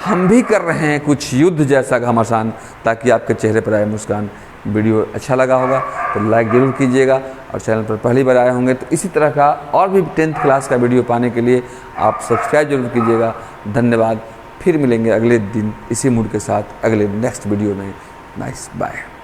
हम भी कर रहे हैं कुछ युद्ध जैसा घमासान, ताकि आपके चेहरे पर आए मुस्कान। वीडियो अच्छा लगा होगा तो लाइक ज़रूर कीजिएगा, और चैनल पर पहली बार आए होंगे तो इसी तरह का और भी 10th क्लास का वीडियो पाने के लिए आप सब्सक्राइब जरूर कीजिएगा। धन्यवाद। फिर मिलेंगे अगले दिन इसी मूड के साथ अगले नेक्स्ट वीडियो में। Nice, bye.